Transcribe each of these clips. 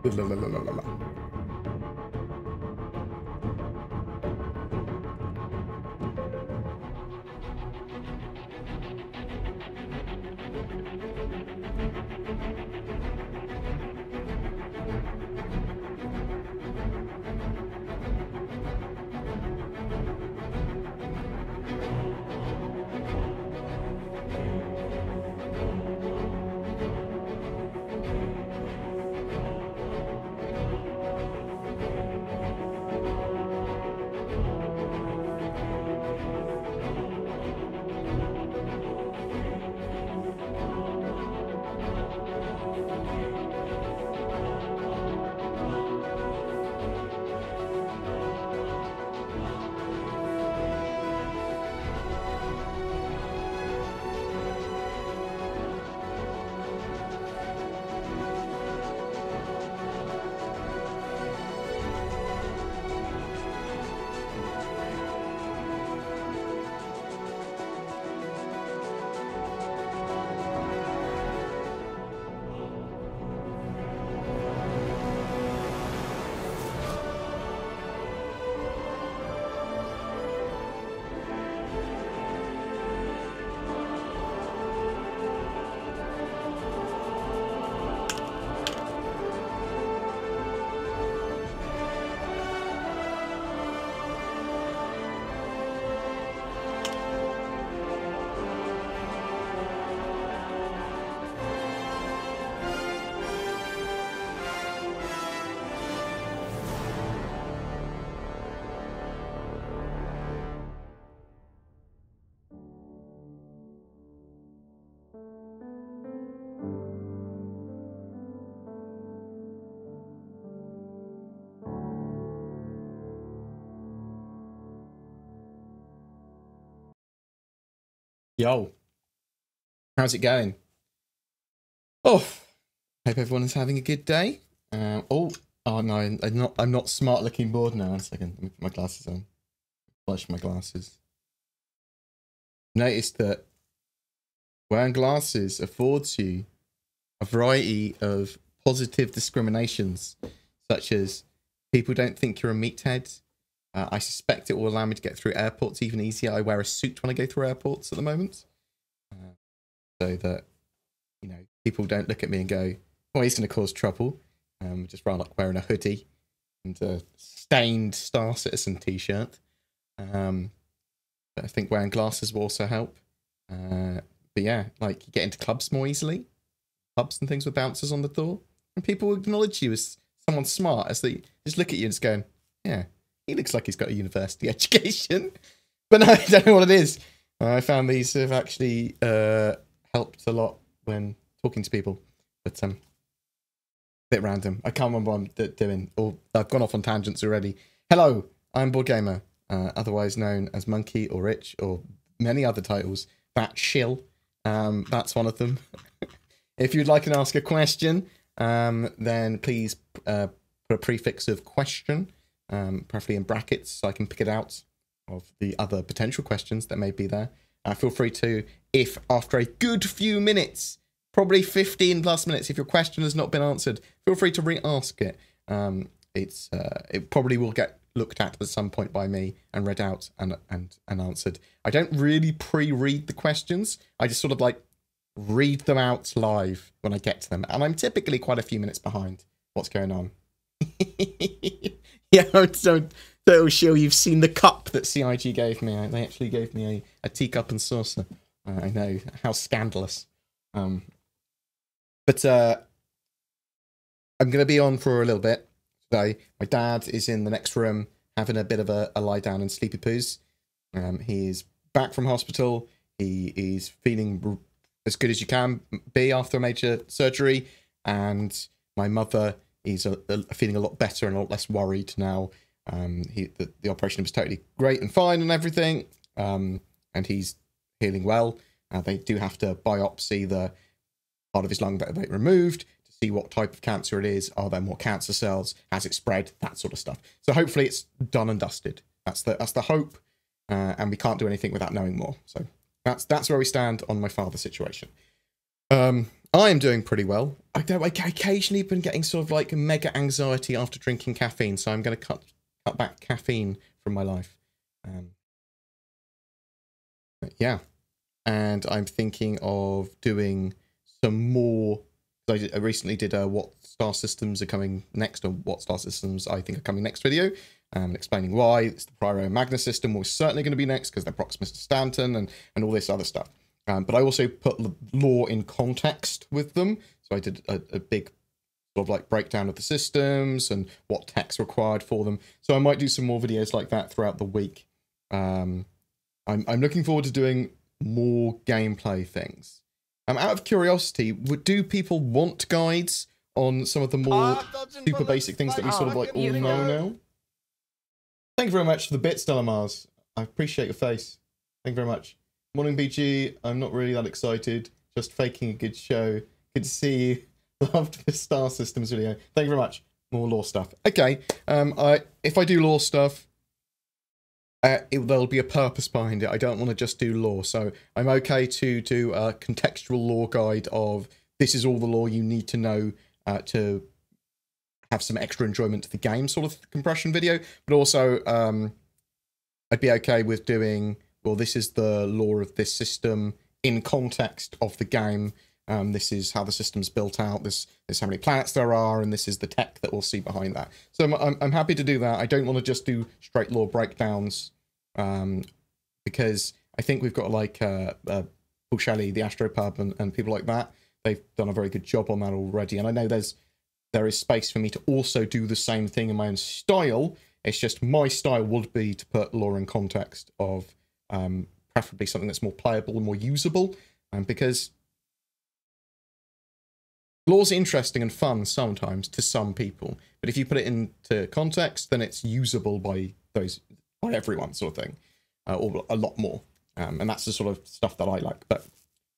La, la, la, la, la, la. Yo, how's it going? Oh, hope everyone is having a good day. Oh no, I'm not smart looking bored now. 1 second, let me put my glasses on. Flush my glasses. Noticed that wearing glasses affords you a variety of positive discriminations, such as people don't think you're a meathead. I suspect it will allow me to get through airports even easier. I wear a suit when I go through airports at the moment, so that, you know, people don't look at me and go, "Oh, he's going to cause trouble." Just rather like wearing a hoodie and a stained Star Citizen t-shirt. But I think wearing glasses will also help. But yeah, like you get into clubs more easily, pubs and things with bouncers on the door, and people will acknowledge you as someone smart as they just look at you and just going, "Yeah, he looks like he's got a university education." But no, I don't know what it is. I found these have actually helped a lot when talking to people, but a bit random. I can't remember what I'm doing. Or I've gone off on tangents already. Hello, I'm BoredGamer, otherwise known as Monkey or Rich or many other titles. That shill, that's one of them. If you'd like to ask a question, then please put a prefix of question, preferably in brackets, so I can pick it out of the other potential questions that may be there. Feel free to, if after a good few minutes, probably 15 plus minutes, if your question has not been answered, feel free to re-ask it. It probably will get looked at some point by me and read out and answered. I don't really pre-read the questions. I just sort of like read them out live when I get to them, and I'm typically quite a few minutes behind what's going on. Yeah, so sure you've seen the cup that CIG gave me. They actually gave me a teacup and saucer. I know, how scandalous. But I'm going to be on for a little bit today. My dad is in the next room having a bit of a lie down and sleepy poos. He's back from hospital. He is feeling as good as you can be after a major surgery. And my mother is feeling a lot better and a lot less worried now. The operation was totally great and fine and everything. And he's healing well. They do have to biopsy the part of his lung that they removed to see what type of cancer it is. Are there more cancer cells? Has it spread? That sort of stuff. So hopefully it's done and dusted. That's the hope. And we can't do anything without knowing more. So that's where we stand on my father's situation. I am doing pretty well. I occasionally been getting sort of like mega anxiety after drinking caffeine, so I'm going to cut back caffeine from my life. Yeah, and I'm thinking of doing some more. I recently did what star systems are coming next, or what star systems I think are coming next video, explaining why. It's the Pyro Magnus system was certainly going to be next because they're Proximus to Stanton and all this other stuff. But I also put lore in context with them. So I did a big sort of like breakdown of the systems and what tech's required for them. So I might do some more videos like that throughout the week. I'm looking forward to doing more gameplay things. Out of curiosity, do people want guides on some of the more super basic things that we sort of like all know now? Thank you very much for the bits, Delamars. I appreciate your face. Thank you very much. Morning, BG. I'm not really that excited. Just faking a good show. Good to see you. Loved the Star Systems video. Thank you very much. More lore stuff. Okay. If I do lore stuff, there'll be a purpose behind it. I don't want to just do lore. So I'm okay to do a contextual lore guide of this is all the lore you need to know to have some extra enjoyment to the game sort of compression video. But also, I'd be okay with doing, well, this is the lore of this system in context of the game. This is how the system's built out. This is how many planets there are, and this is the tech that we'll see behind that. So I'm happy to do that. I don't want to just do straight lore breakdowns, because I think we've got like Paul Shelley, the Astropub, and people like that. They've done a very good job on that already, and I know there is space for me to also do the same thing in my own style. It's just my style would be to put lore in context of preferably something that's more playable and more usable, because lore's interesting and fun sometimes to some people, but if you put it into context, then it's usable by everyone, sort of thing, or a lot more. And that's the sort of stuff that I like. But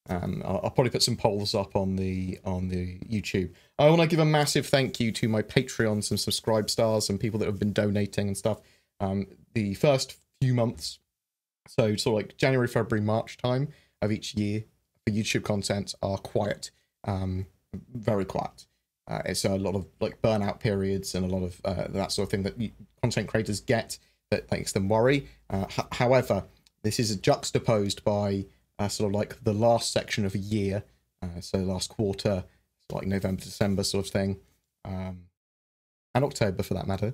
I'll probably put some polls up on the YouTube. I want to give a massive thank you to my Patreons and subscribe stars and people that have been donating and stuff. The first few months, so sort of like January, February, March time of each year for YouTube content are quiet. Very quiet. It's a lot of like burnout periods and a lot of that sort of thing that content creators get that makes them worry. However, this is juxtaposed by sort of like the last section of a year, so last quarter, so like November, December sort of thing, and October for that matter,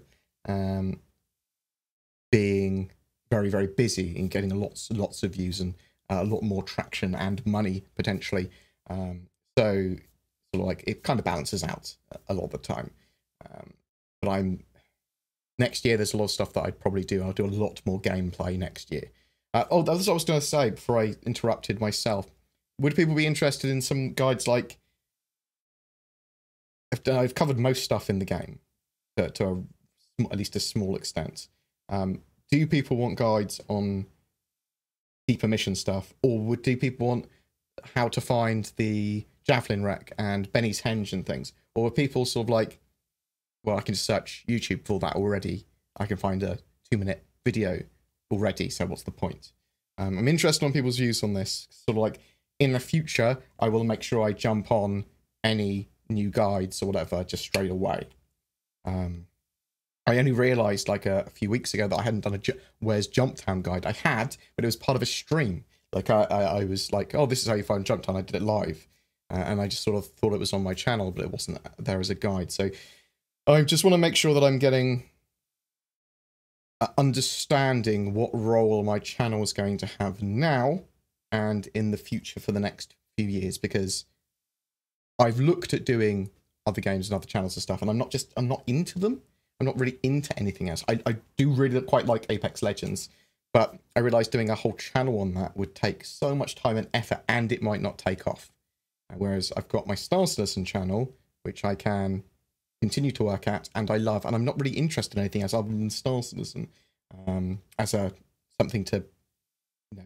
being very, very busy in getting lots of views and a lot more traction and money potentially. So sort of like it kind of balances out a lot of the time. But next year there's a lot of stuff that I'd probably do. I'll do a lot more gameplay next year. Oh, that's what I was going to say before I interrupted myself. Would people be interested in some guides like... I've covered most stuff in the game to at least a small extent. Do people want guides on deeper mission stuff? Or do people want how to find the Javelin wreck and Benny's Henge and things? Or are people sort of like, well, I can search YouTube for that already. I can find a 2-minute video already, so what's the point? I'm interested on people's views on this. Sort of like, in the future, I will make sure I jump on any new guides or whatever just straight away. I only realised like a few weeks ago that I hadn't done a Where's Jumptown guide. I had, but it was part of a stream. Like I was like, oh, this is how you find Jumptown. I did it live. And I just sort of thought it was on my channel, but it wasn't there as a guide. So I just want to make sure that I'm getting... understanding what role my channel is going to have now and in the future for the next few years, because I've looked at doing other games and other channels and stuff, and I'm not into them. I'm not really into anything else. I do really quite like Apex Legends, but I realized doing a whole channel on that would take so much time and effort, and it might not take off. Whereas I've got my Star Citizen channel, which I can continue to work at, and I love, and I'm not really interested in anything else other than Star Citizen, as something to, you know,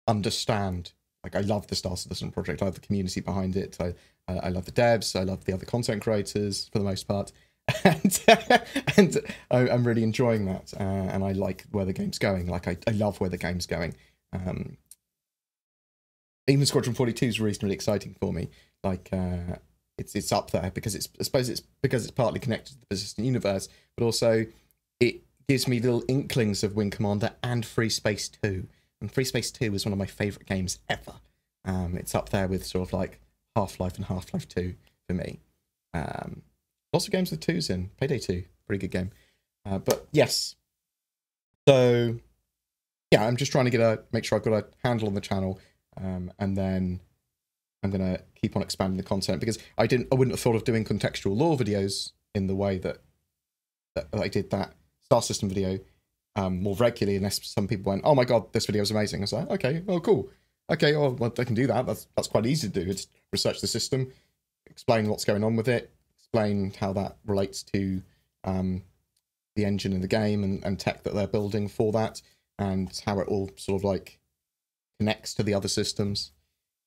understand. Like, I love the Star Citizen project. I love the community behind it. I love the devs. I love the other content creators for the most part, and I'm really enjoying that. And I like where the game's going. Like, I love where the game's going. even Squadron 42 is reasonably exciting for me. Like, it's up there because I suppose it's because it's partly connected to the persistent universe, but also it gives me little inklings of Wing Commander and Free Space 2. And Free Space 2 is one of my favourite games ever. It's up there with sort of like Half-Life and Half-Life 2 for me. Lots of games with 2s in. Payday 2, pretty good game. But yes. So, yeah, I'm just trying to make sure I've got a handle on the channel. And then I'm going to keep on expanding the content because I wouldn't have thought of doing contextual lore videos in the way that I did that Star System video more regularly, unless some people went, oh my god, this video is amazing. I was like, okay, oh cool. Okay, oh, well, I can do that. That's quite easy to do. It's research the system, explain what's going on with it, explain how that relates to the engine in the game and tech that they're building for that, and how it all sort of like connects to the other systems.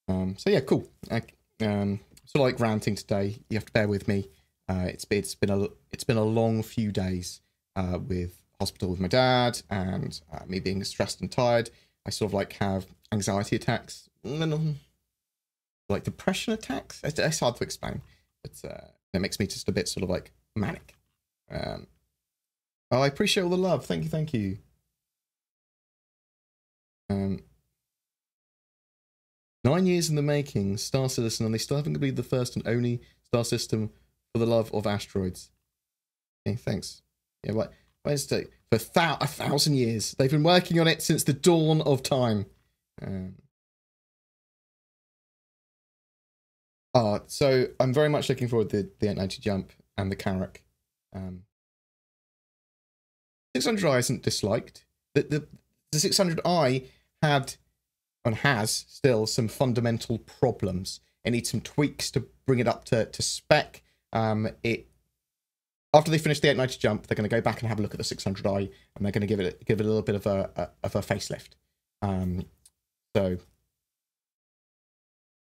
So yeah, cool. Sort of like ranting today. You have to bear with me. It's been a long few days with hospital with my dad and me being stressed and tired. I sort of like have anxiety attacks, like depression attacks. It's hard to explain, but it makes me just a bit sort of like manic. Oh, I appreciate all the love. Thank you, thank you. 9 years in the making, Star Citizen, and they still haven't completed the first and only Star System for the love of asteroids. Okay, thanks. Yeah, but for 1,000 years. They've been working on it since the dawn of time. So I'm very much looking forward to the 890 jump and the Carrack. 600i isn't disliked. The 600i had and has still some fundamental problems. It needs some tweaks to bring it up to spec. After they finish the 890 jump, they're going to go back and have a look at the 600i, and they're going to give it a little bit of a facelift. So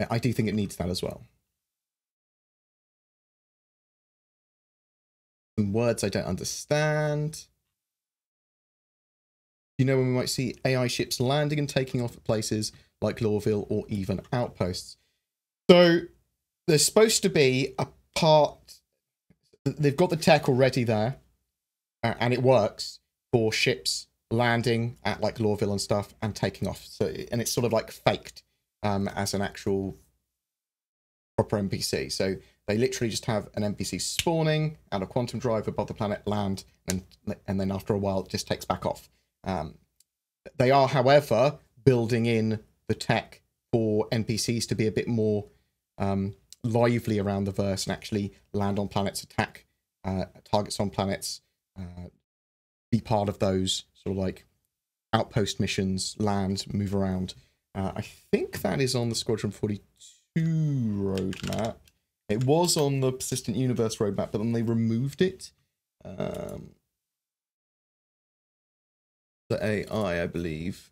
I do think it needs that as well. Some words I don't understand. You know when we might see AI ships landing and taking off at places like Lorville or even outposts. So there's supposed to be a part. They've got the tech already there, and it works for ships landing at like Lorville and stuff and taking off. So, and it's sort of like faked as an actual proper NPC. So they literally just have an NPC spawning out of quantum drive above the planet, land, and then after a while it just takes back off. They are, however, building in the tech for NPCs to be a bit more lively around the verse and actually land on planets, attack targets on planets, be part of those sort of like outpost missions, land, move around. I think that is on the Squadron 42 roadmap. It was on the Persistent Universe roadmap, but then they removed it. The AI, I believe.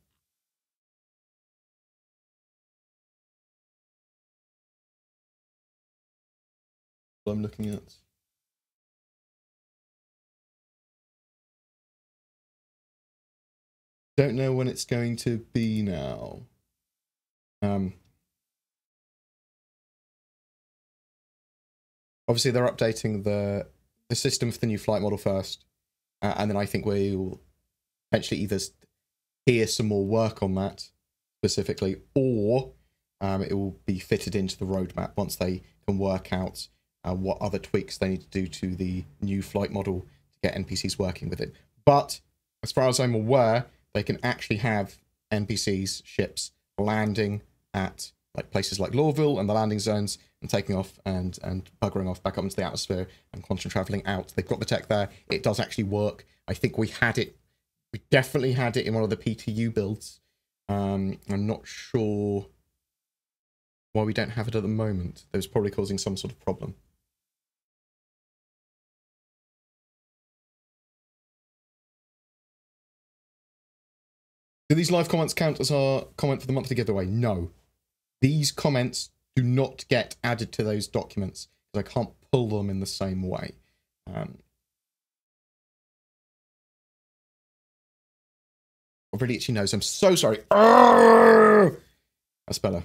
What I'm looking at. Don't know when it's going to be now. Obviously, they're updating the system for the new flight model first, and then I think we'll potentially either hear some more work on that specifically, or it will be fitted into the roadmap once they can work out what other tweaks they need to do to the new flight model to get NPCs working with it. But as far as I'm aware, they can actually have NPCs, ships, landing at like places like Lorville and the landing zones and taking off and buggering off back up into the atmosphere and quantum traveling out. They've got the tech there. It does actually work. I think we had it. We definitely had it in one of the PTU builds. I'm not sure why we don't have it at the moment. That was probably causing some sort of problem. Do these live comments count as our comment for the monthly giveaway? No. These comments do not get added to those documents because I can't pull them in the same way. Really itchy nose. I'm so sorry. Arrgh! That's better.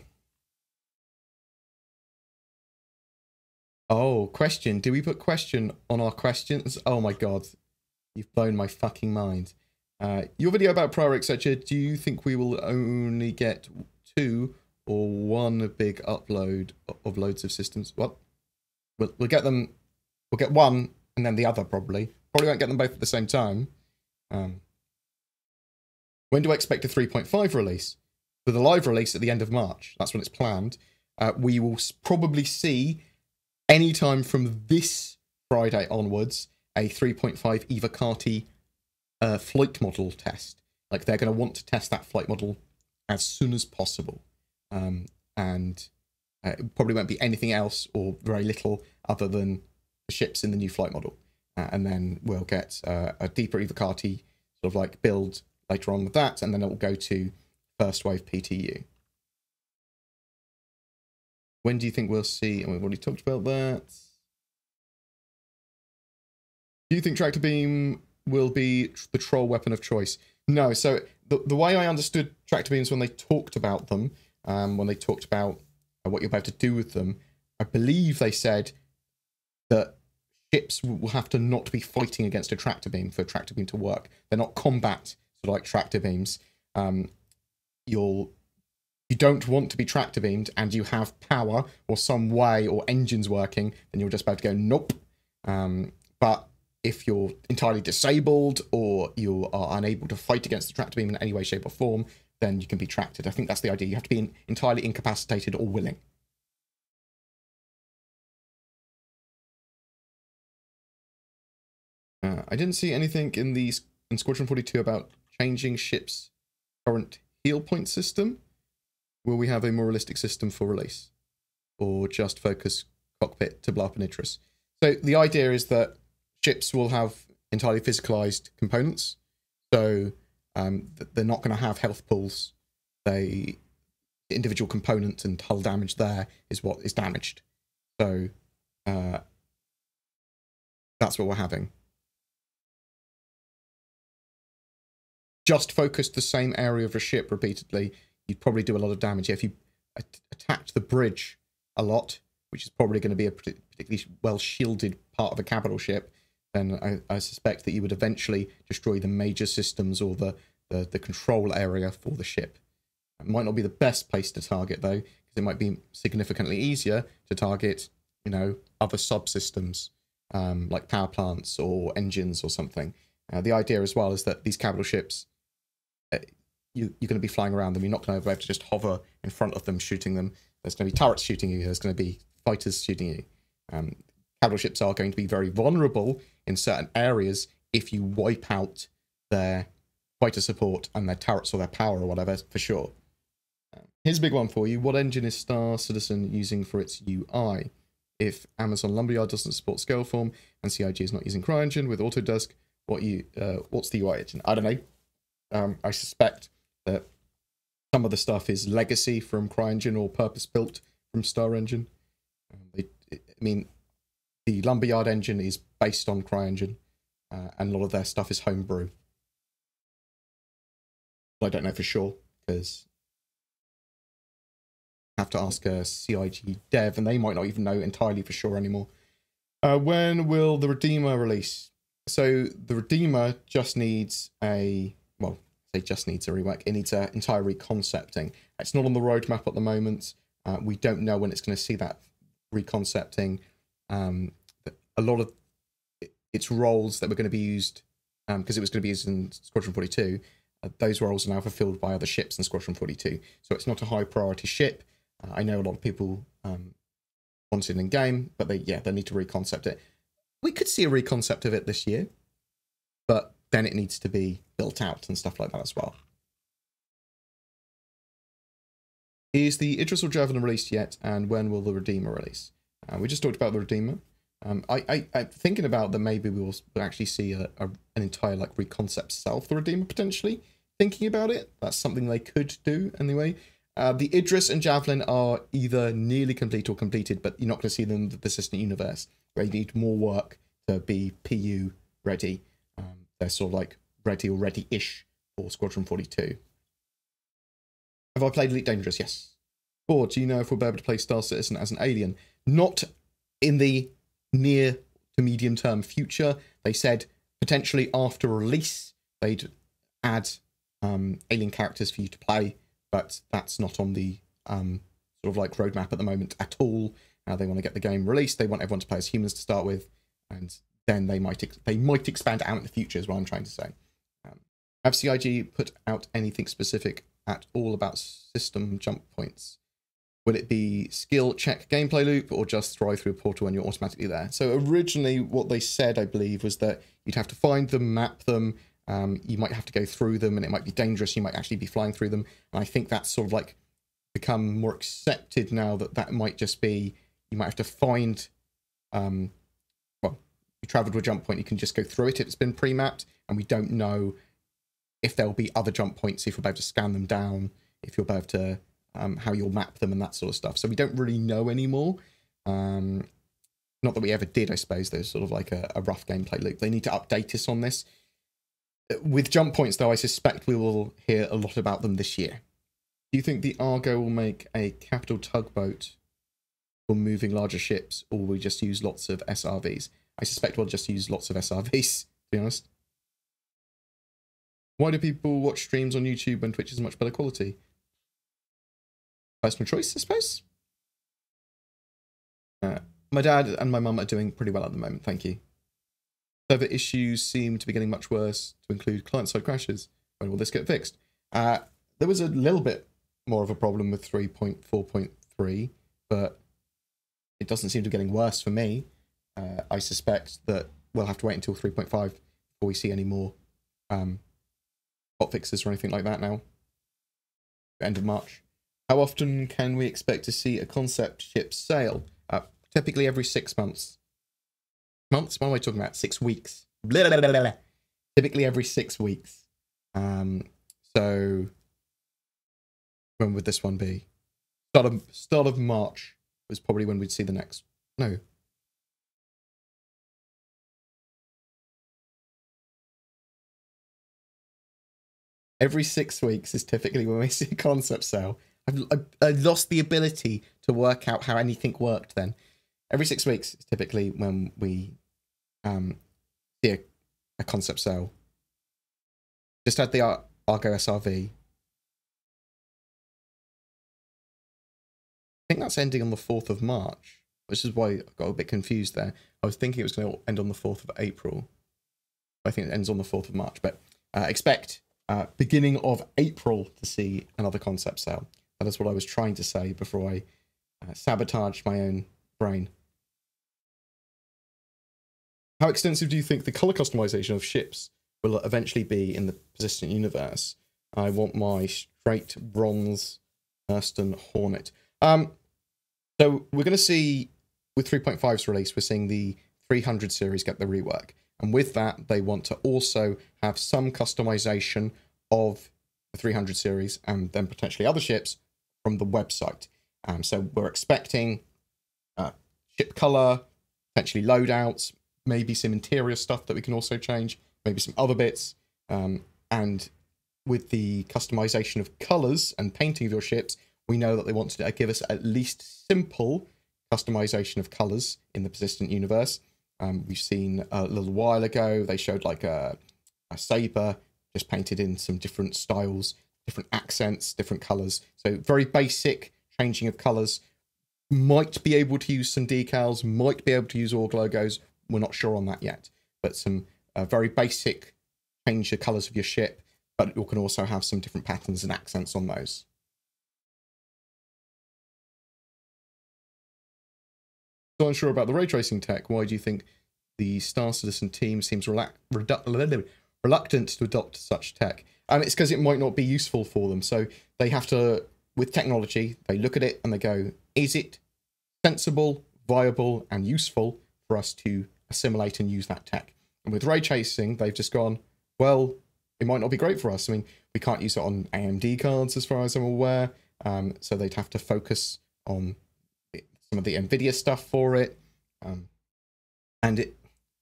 Oh, question. Do we put question on our questions? Oh my god. You've blown my fucking mind. Your video about prior, etc. Do you think we will only get 2 or 1 big upload of loads of systems? What? We'll get them. We'll get one and then the other probably. Probably won't get them both at the same time. When do I expect a 3.5 release? With a live release at the end of March. That's when it's planned. We will probably see anytime from this Friday onwards a 3.5 Eva Carty flight model test. Like, they're going to want to test that flight model as soon as possible. And it probably won't be anything else or very little other than the ships in the new flight model. And then we'll get a deeper Eva Carty sort of like build later on with that, and then it will go to first wave PTU. When do you think we'll see? And we've already talked about that. Do you think tractor beam will be the troll weapon of choice? No. So the way I understood tractor beams when they talked about them, when they talked about what you're about to do with them, I believe they said that ships will have to not be fighting against a tractor beam for a tractor beam to work. They're not combat sort of like tractor beams. You don't want to be tractor beamed and you have power or some way or engines working, then you're just about to go nope. But if you're entirely disabled or you are unable to fight against the tractor beam in any way, shape or form, then you can be tractored. I think that's the idea. You have to be entirely incapacitated or willing. I didn't see anything in Squadron 42 about changing ships' current heal point system. Will we have a more realistic system for release? Or just focus cockpit to blow up an Idris? So the idea is that ships will have entirely physicalized components. So they're not going to have health pools. The individual component and hull damage there is what is damaged. So that's what we're having. Just focus the same area of a ship repeatedly, you'd probably do a lot of damage. If you attacked the bridge a lot, which is probably going to be a particularly well-shielded part of a capital ship, then I suspect that you would eventually destroy the major systems or the control area for the ship. It might not be the best place to target, though, because it might be significantly easier to target, you know, other subsystems, like power plants or engines or something. The idea as well is that these capital ships, you're going to be flying around them. You're not going to be able to just hover in front of them, shooting them. There's going to be turrets shooting you. There's going to be fighters shooting you. Capital ships are going to be very vulnerable in certain areas if you wipe out their fighter support and their turrets or their power or whatever, for sure. Here's a big one for you. What engine is Star Citizen using for its UI? If Amazon Lumberyard doesn't support Scaleform and CIG is not using CryEngine with Autodesk, what's the UI engine? I don't know. I suspect that some of the stuff is legacy from CryEngine or purpose-built from Star Engine. I mean, the Lumberyard engine is based on CryEngine, and a lot of their stuff is homebrew. But I don't know for sure, because I have to ask a CIG dev, and they might not even know entirely for sure anymore. When will the Redeemer release? So the Redeemer just needs just needs a rework. It needs an entire reconcepting. It's not on the roadmap at the moment. We don't know when it's going to see that reconcepting. A lot of its roles that were going to be used, because it was going to be used in Squadron 42, those roles are now fulfilled by other ships in Squadron 42. So it's not a high priority ship. I know a lot of people want it in game, but they need to reconcept it. We could see a reconcept of it this year, but then it needs to be built out and stuff like that as well. Is the Idris or Javelin released yet, and when will the Redeemer release? We just talked about the Redeemer. I'm thinking about that maybe we will actually see an entire like reconcept cell for the Redeemer potentially. Thinking about it, that's something they could do anyway. The Idris and Javelin are either nearly complete or completed, but you're not going to see them in the persistent universe, where you need more work to be PU ready. They're sort of like ready or ready-ish for Squadron 42. Have I played Elite Dangerous? Yes. Or do you know if we'll be able to play Star Citizen as an alien? Not in the near to medium term future, they said potentially after release, they'd add alien characters for you to play, but that's not on the sort of like roadmap at the moment at all. They want to get the game released. They want everyone to play as humans to start with, and then they might expand it out in the future, is what I'm trying to say. Have CIG put out anything specific at all about system jump points? Will it be skill check gameplay loop or just throw through a portal and you're automatically there? So originally what they said, I believe, was that you'd have to find them, map them, you might have to go through them and it might be dangerous, you might actually be flying through them. And I think that's sort of like become more accepted now, that might just be, you might have to find, well, you travel to a jump point, you can just go through it if it's been pre-mapped, and we don't know if there'll be other jump points, if you'll be able to scan them down, if you'll be able to, how you'll map them and that sort of stuff. So we don't really know anymore. Not that we ever did, I suppose. There's sort of like a rough gameplay loop. They need to update us on this. With jump points, though, I suspect we will hear a lot about them this year. Do you think the Argo will make a capital tugboat for moving larger ships, or will we just use lots of SRVs? I suspect we'll just use lots of SRVs, to be honest. Why do people watch streams on YouTube when Twitch is much better quality? Personal choice, I suppose. My dad and my mum are doing pretty well at the moment, thank you. Server issues seem to be getting much worse, to include client-side crashes. When will this get fixed? There was a little bit more of a problem with 3.4.3, but it doesn't seem to be getting worse for me. I suspect that we'll have to wait until 3.5 before we see any more hotfixes or anything like that now. End of March. How often can we expect to see a concept ship sale? Typically every 6 months. Months? What am I talking about? 6 weeks. Blah, blah, blah, blah. Typically every 6 weeks. So when would this one be? Start of March was probably when we'd see the next. No. Every 6 weeks is typically when we see a concept sale. I lost the ability to work out how anything worked then. Every 6 weeks is typically when we see a concept sale. Just had the Argo SRV. I think that's ending on the 4th of March, which is why I got a bit confused there. I was thinking it was going to end on the 4th of April. I think it ends on the 4th of March, but expect beginning of April to see another concept sale. That is what I was trying to say before I sabotaged my own brain. How extensive do you think the color customization of ships will eventually be in the persistent universe? I want my straight bronze Hurston Hornet. So we're going to see, with 3.5's release, we're seeing the 300 series get the rework. And with that, they want to also have some customization of the 300 series and then potentially other ships from the website. So we're expecting ship color, potentially loadouts, maybe some interior stuff that we can also change, maybe some other bits. And with the customization of colors and painting of your ships, we know that they want to give us at least simple customization of colors in the persistent universe. We've seen a little while ago, they showed like a saber just painted in some different styles, different accents, different colors. So very basic changing of colors. Might be able to use some decals, might be able to use org logos. We're not sure on that yet, but some very basic change the colors of your ship, but you can also have some different patterns and accents on those. So unsure about the ray tracing tech. Why do you think the Star Citizen team seems reluctant to adopt such tech? It's because it might not be useful for them. So they have to, with technology, they look at it and they go, is it sensible, viable, and useful for us to assimilate and use that tech? And with ray tracing, they've just gone, well, it might not be great for us. I mean, we can't use it on AMD cards as far as I'm aware. So they'd have to focus on some of the NVIDIA stuff for it, and it,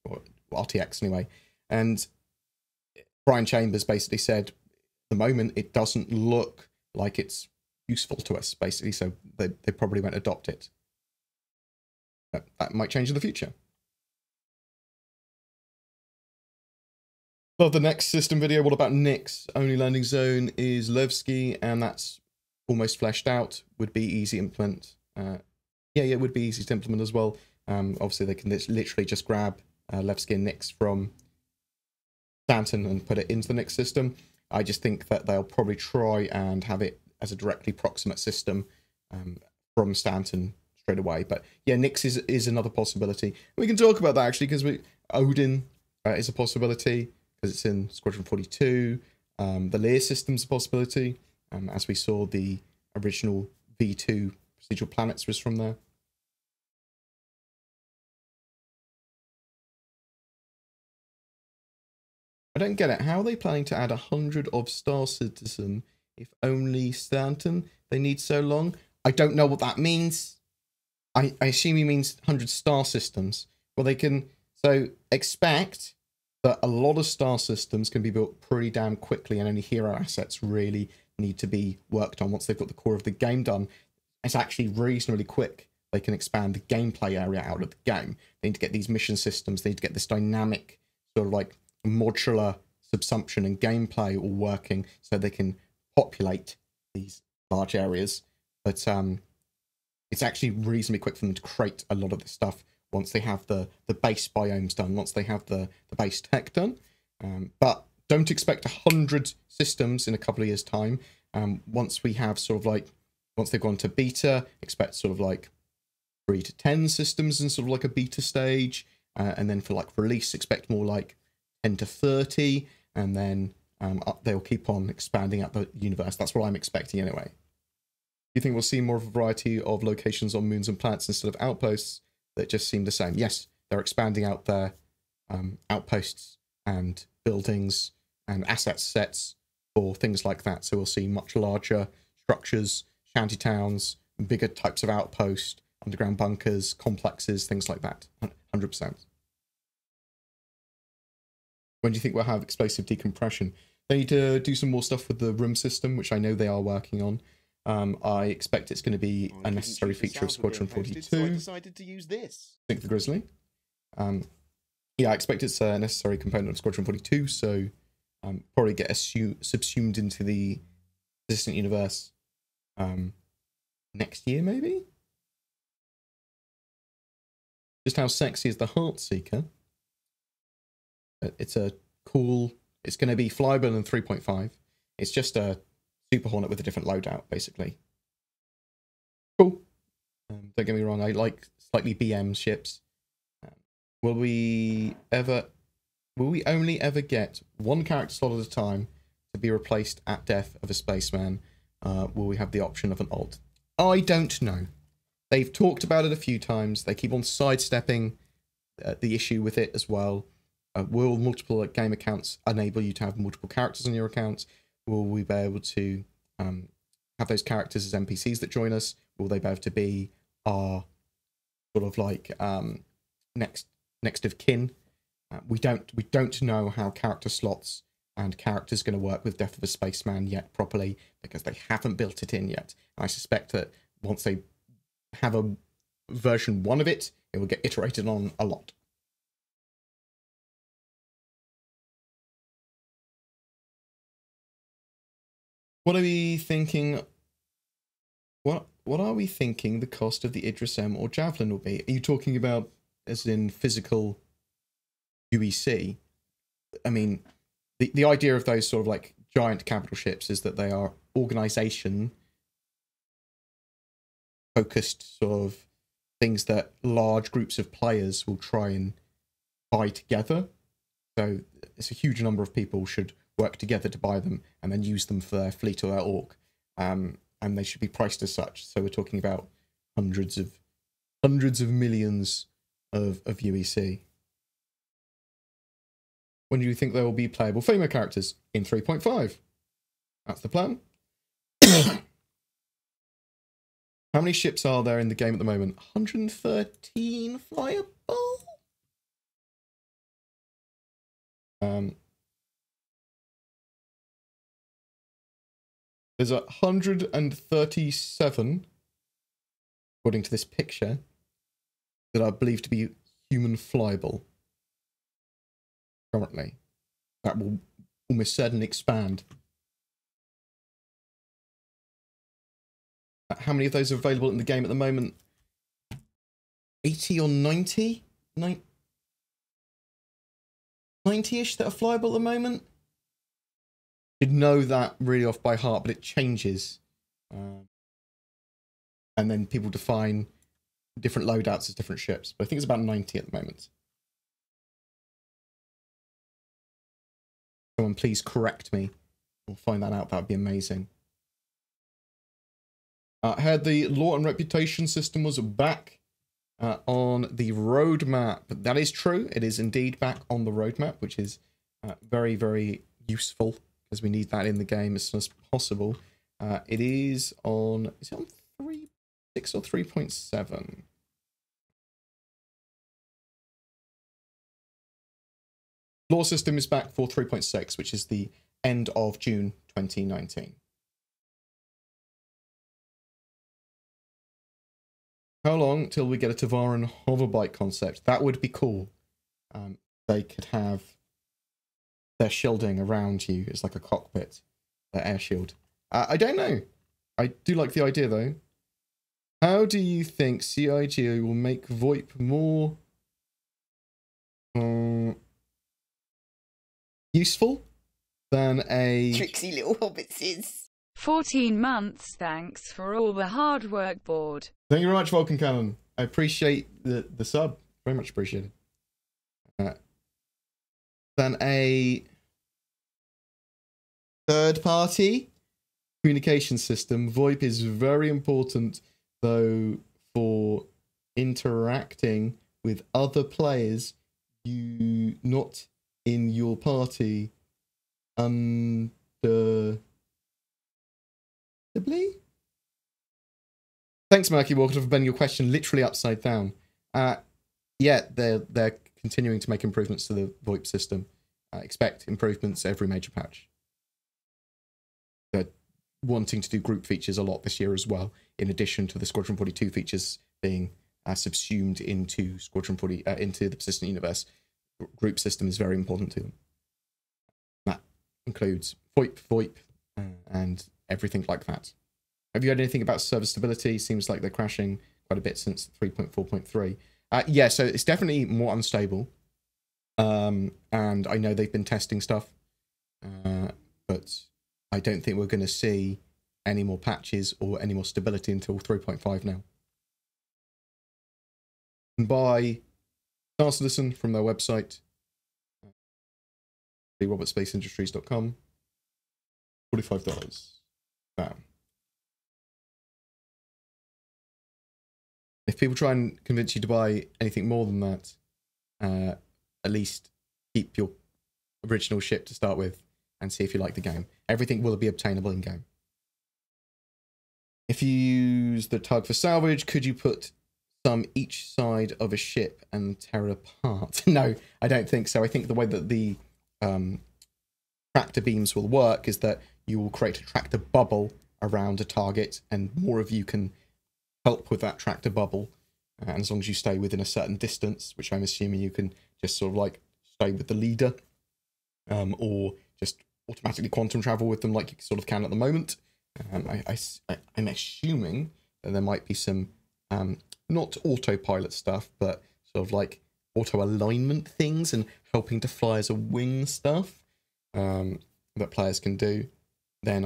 or RTX anyway. And Brian Chambers basically said, at the moment, it doesn't look like it's useful to us, basically, so they probably won't adopt it. that might change in the future. Well, the next system video, what about Nix? Only landing zone is Levski, and that's almost fleshed out. Would be easy to implement. Yeah, it would be easy to implement as well. Obviously, they can literally just grab Levski and Nix from Stanton and put it into the Nix system. I just think that they'll probably try and have it as a directly proximate system from Stanton straight away. But yeah, Nix is another possibility. We can talk about that actually, because Odin is a possibility because it's in Squadron 42. The Lear system's a possibility. As we saw, the original V2 procedural planets was from there. I don't get it. How are they planning to add 100 of Star Citizen if only Stanton? They need so long. I don't know what that means. I assume he means 100 star systems. Well, they can... So expect that a lot of star systems can be built pretty damn quickly, and only hero assets really need to be worked on once they've got the core of the game done. It's actually reasonably quick. They can expand the gameplay area out of the game. They need to get these mission systems. They need to get this dynamic sort of like modular subsumption and gameplay all working so they can populate these large areas. But it's actually reasonably quick for them to create a lot of this stuff once they have the base biomes done, once they have the base tech done. But don't expect 100 systems in a couple of years' time. Once we have sort of like, once they've gone to beta, expect sort of like 3 to 10 systems in sort of like a beta stage. And then for like release, expect more like 10 to 30. And then they'll keep on expanding out the universe. That's what I'm expecting anyway. You think we'll see more of a variety of locations on moons and planets instead of outposts that just seem the same? Yes, they're expanding out their outposts and buildings and asset sets for things like that. So we'll see much larger structures, shanty towns, bigger types of outposts, underground bunkers, complexes, things like that. 100%. When do you think we'll have explosive decompression? They need to do some more stuff with the room system, which I know they are working on. I expect it's going to be a necessary feature of Squadron 42. So I decided to use this. Think the Grizzly. Yeah, I expect it's a necessary component of Squadron 42, so probably get subsumed into the distant universe next year, maybe? Just how sexy is the Heartseeker? It's a cool... It's going to be flyable in 3.5. It's just a Super Hornet with a different loadout, basically. Cool. Don't get me wrong, I like slightly BM ships. Will we only ever get one character slot at a time to be replaced at death of a spaceman? Will we have the option of an alt? I don't know. They've talked about it a few times. They keep on sidestepping the issue with it as well. Will multiple game accounts enable you to have multiple characters on your accounts? Will we be able to have those characters as NPCs that join us? Will they be able to be our sort of like next of kin? We don't know how character slots and characters going to work with Death of a Spaceman yet properly, because they haven't built it in yet. And I suspect that once they have a version 1 of it, it will get iterated on a lot. What are we thinking? What are we thinking the cost of the Idris M or Javelin will be? Are you talking about as in physical UEC? I mean, the idea of those sort of like giant capital ships is that they are organization focused sort of things that large groups of players will try and buy together. So it's a huge number of people should work together to buy them and then use them for their fleet or their org. And they should be priced as such. So we're talking about hundreds of millions of UEC. When do you think there will be playable female characters? In 3.5. That's the plan. How many ships are there in the game at the moment? 113 flyable? There's 137, according to this picture. that are believed to be human flyable currently. That will almost certainly expand. How many of those are available in the game at the moment? 80 or 90? 90-ish that are flyable at the moment? You'd know that really off by heart, but it changes. And then people define different loadouts as different ships. But I think it's about 90 at the moment. Someone please correct me. We'll find that out. That would be amazing. Heard the law and reputation system was back on the roadmap. That is true. It is indeed back on the roadmap, which is very, very useful because we need that in the game as soon as possible. It is on 3.6 or 3.7? Law system is back for 3.6, which is the end of June 2019. How long till we get a Tavaran hoverbike concept? That would be cool. They could have their shielding around you. It's like a cockpit, their air shield. I don't know. I do like the idea though. How do you think CIGO will make VoIP more useful than a Tricksy little hobbitses. 14 months, thanks for all the hard work, Bored. Thank you very much, Vulcan Cannon. I appreciate the sub. Very much appreciated. Than a third-party communication system. VoIP is very important, though, for interacting with other players you not in your party understandably. Thanks, Murky Walker, for bending your question literally upside down. Yeah, they're continuing to make improvements to the VoIP system. Expect improvements every major patch. They're wanting to do group features a lot this year as well, in addition to the Squadron 42 features being subsumed into Squadron 40 into the persistent universe. Group system is very important to them. That includes VoIP, and everything like that. Have you heard anything about server stability? Seems like they're crashing quite a bit since 3.4.3. Yeah, so it's definitely more unstable. And I know they've been testing stuff, but I don't think we're going to see any more patches or any more stability until 3.5 now. And buy Star Citizen from their website, robertspaceindustries.com, $45. Bam. If people try and convince you to buy anything more than that, at least keep your original ship to start with and see if you like the game. Everything will be obtainable in game. If you use the tug for salvage, could you put some each side of a ship and tear apart? No, I don't think so. I think the way that the tractor beams will work is that you will create a tractor bubble around a target and more of you can help with that tractor bubble. And as long as you stay within a certain distance, which I'm assuming you can just sort of like stay with the leader, or just automatically quantum travel with them like you sort of can at the moment. I'm assuming that there might be some not autopilot stuff, but sort of like auto alignment things and helping to fly as a wing stuff that players can do. Then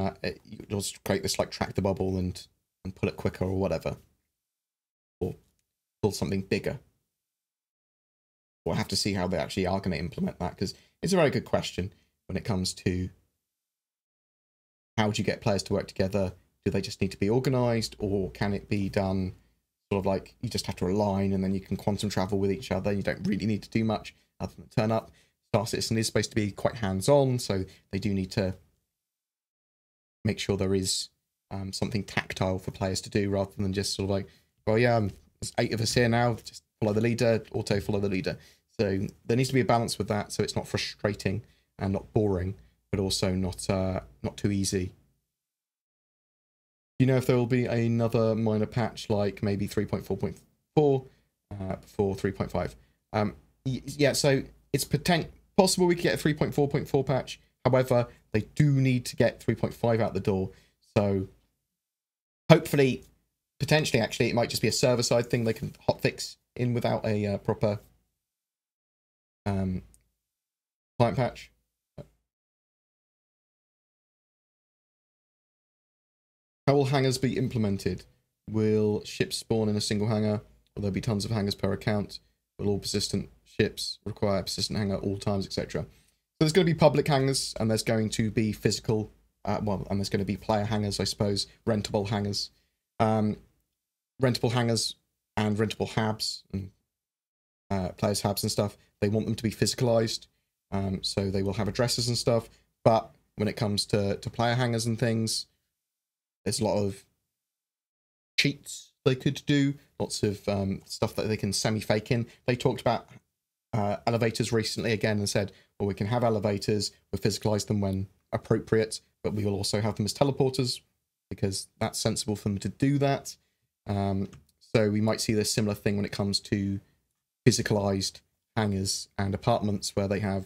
you'll just create this like tractor bubble and pull it quicker or whatever, or build something bigger. We'll have to see how they actually are going to implement that, because it's a very good question when it comes to how do you get players to work together? Do they just need to be organized, or can it be done sort of like you just have to align and then you can quantum travel with each other? You don't really need to do much other than turn up. Star Citizen is supposed to be quite hands-on, so they do need to make sure there is something tactile for players to do rather than just sort of like, well, yeah, there's 8 of us here now, just follow the leader, auto follow the leader. So there needs to be a balance with that, so it's not frustrating and not boring, but also not too easy. You know if there will be another minor patch like maybe 3.4.4 for 3.5. Yeah, so it's possible we could get a 3.4.4 patch. However, they do need to get 3.5 out the door. So hopefully, potentially, actually, it might just be a server-side thing they can hotfix in without a proper client patch. How will hangars be implemented? Will ships spawn in a single hangar? Will there be tons of hangars per account? Will all persistent ships require a persistent hangar all times, etc.? So there's going to be public hangars, and there's going to be physical, and there's going to be player hangars, I suppose, rentable hangars. Rentable hangars and rentable habs, and players' habs and stuff, they want them to be physicalized, so they will have addresses and stuff. But when it comes to player hangars and things, there's a lot of cheats they could do, lots of stuff that they can semi-fake in. They talked about elevators recently again and said, well, we can have elevators, we'll physicalize them when appropriate, but we will also have them as teleporters because that's sensible for them to do that. So we might see this similar thing when it comes to physicalized hangars and apartments where they have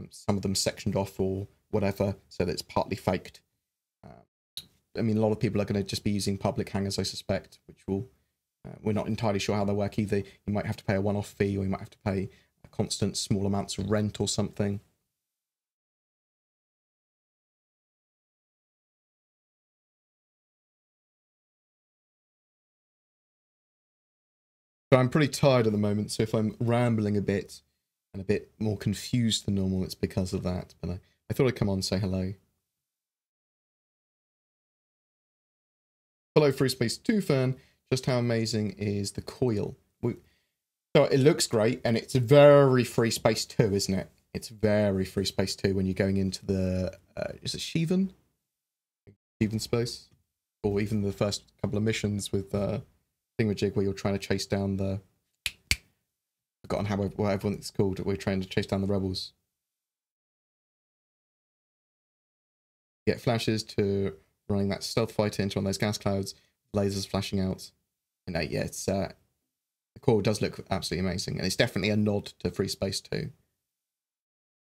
some of them sectioned off or whatever, so that it's partly faked. I mean, a lot of people are going to just be using public hangars, I suspect, which will, we're not entirely sure how they work either. You might have to pay a one-off fee, or you might have to pay a constant small amounts of rent or something. So I'm pretty tired at the moment, so if I'm rambling a bit and a bit more confused than normal, it's because of that. But I thought I'd come on and say hello. Hello, Free Space 2 fan. Just how amazing is the coil? So it looks great, and it's very Free Space 2, isn't it? It's very Free Space 2 when you're going into the... is it Sheevan? Sheevan space? Or even the first couple of missions with Thingamajig where you're trying to chase down the... I've forgotten what everyone's called. We're trying to chase down the rebels. Get flashes to... running that stealth fighter into one of those gas clouds, lasers flashing out. And yeah, it's the core does look absolutely amazing, and it's definitely a nod to Free Space 2.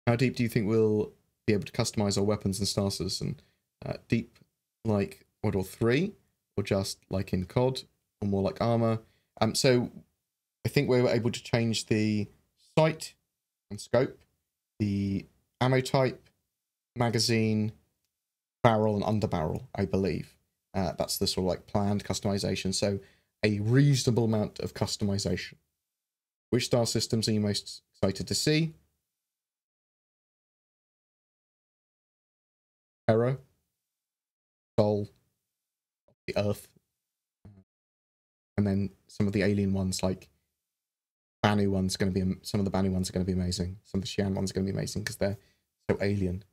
How deep do you think we'll be able to customize our weapons and starters? And deep like World War 3, or just like in COD, or more like armor? So I think we were able to change the sight and scope, the ammo type, magazine, barrel and underbarrel, I believe. That's the sort of like planned customization. So a reasonable amount of customization. Which star systems are you most excited to see? Terra, Sol, the Earth, and then some of the alien ones like Banu ones going to be, some of the Banu ones are going to be amazing. Some of the Xi'an ones are going to be amazing because they're so alien.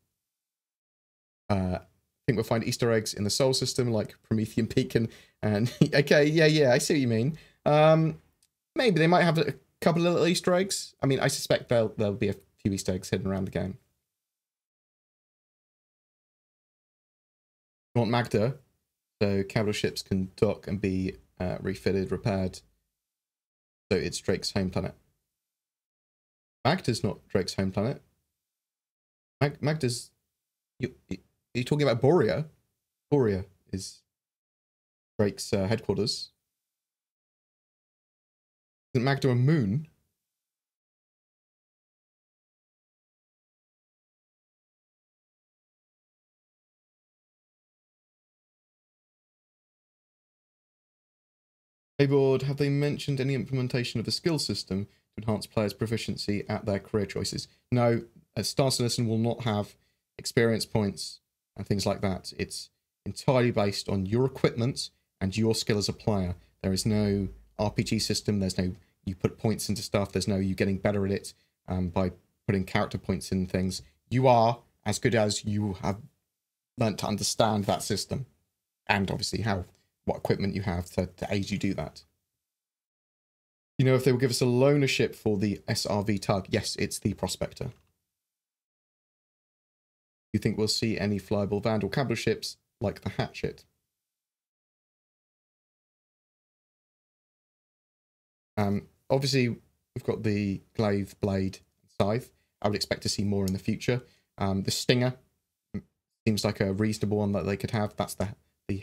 I think we'll find Easter eggs in the Sol system like Promethean Beacon and okay, yeah, I see what you mean. Maybe they might have a couple of little Easter eggs. I mean, I suspect there'll be a few Easter eggs hidden around the game. You want Magda, so capital ships can dock and be refitted, repaired. So it's Drake's home planet. Magda's not Drake's home planet. Magda's... You're talking about Borea? Borea is Drake's headquarters. Isn't Magda a moon? Hey Board, have they mentioned any implementation of a skill system to enhance players' proficiency at their career choices? No, Star Citizen will not have experience points and things like that. It's entirely based on your equipment and your skill as a player. There is no RPG system. There's no you put points into stuff. There's no you getting better at it by putting character points in things. You are as good as you have learnt to understand that system, and obviously what equipment you have to aid you do that. You know if they will give us a loaner ship for the SRV tug? Yes, it's the Prospector. You think we'll see any flyable Vandal capital ships like the Hatchet? obviously we've got the glaive, blade, scythe. I would expect to see more in the future. The Stinger seems like a reasonable one that they could have. That's the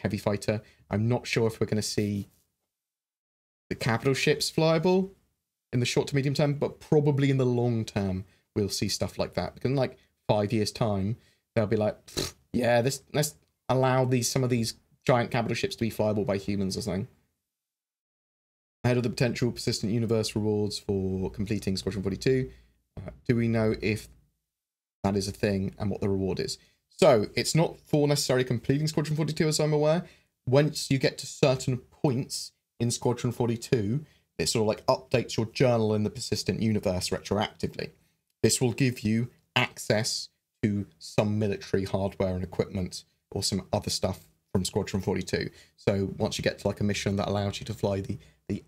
heavy fighter. I'm not sure if we're going to see the capital ships flyable in the short to medium term, but probably in the long term we'll see stuff like that. Because in like 5 years' time, they'll be like, yeah, let's allow some of these giant capital ships to be flyable by humans or something. Ahead of the potential persistent universe rewards for completing Squadron 42, do we know if that is a thing and what the reward is? So it's not for necessarily completing Squadron 42, as I'm aware. Once you get to certain points in Squadron 42, it sort of like updates your journal in the persistent universe retroactively. This will give you access to some military hardware and equipment or some other stuff from Squadron 42. So once you get to like a mission that allows you to fly the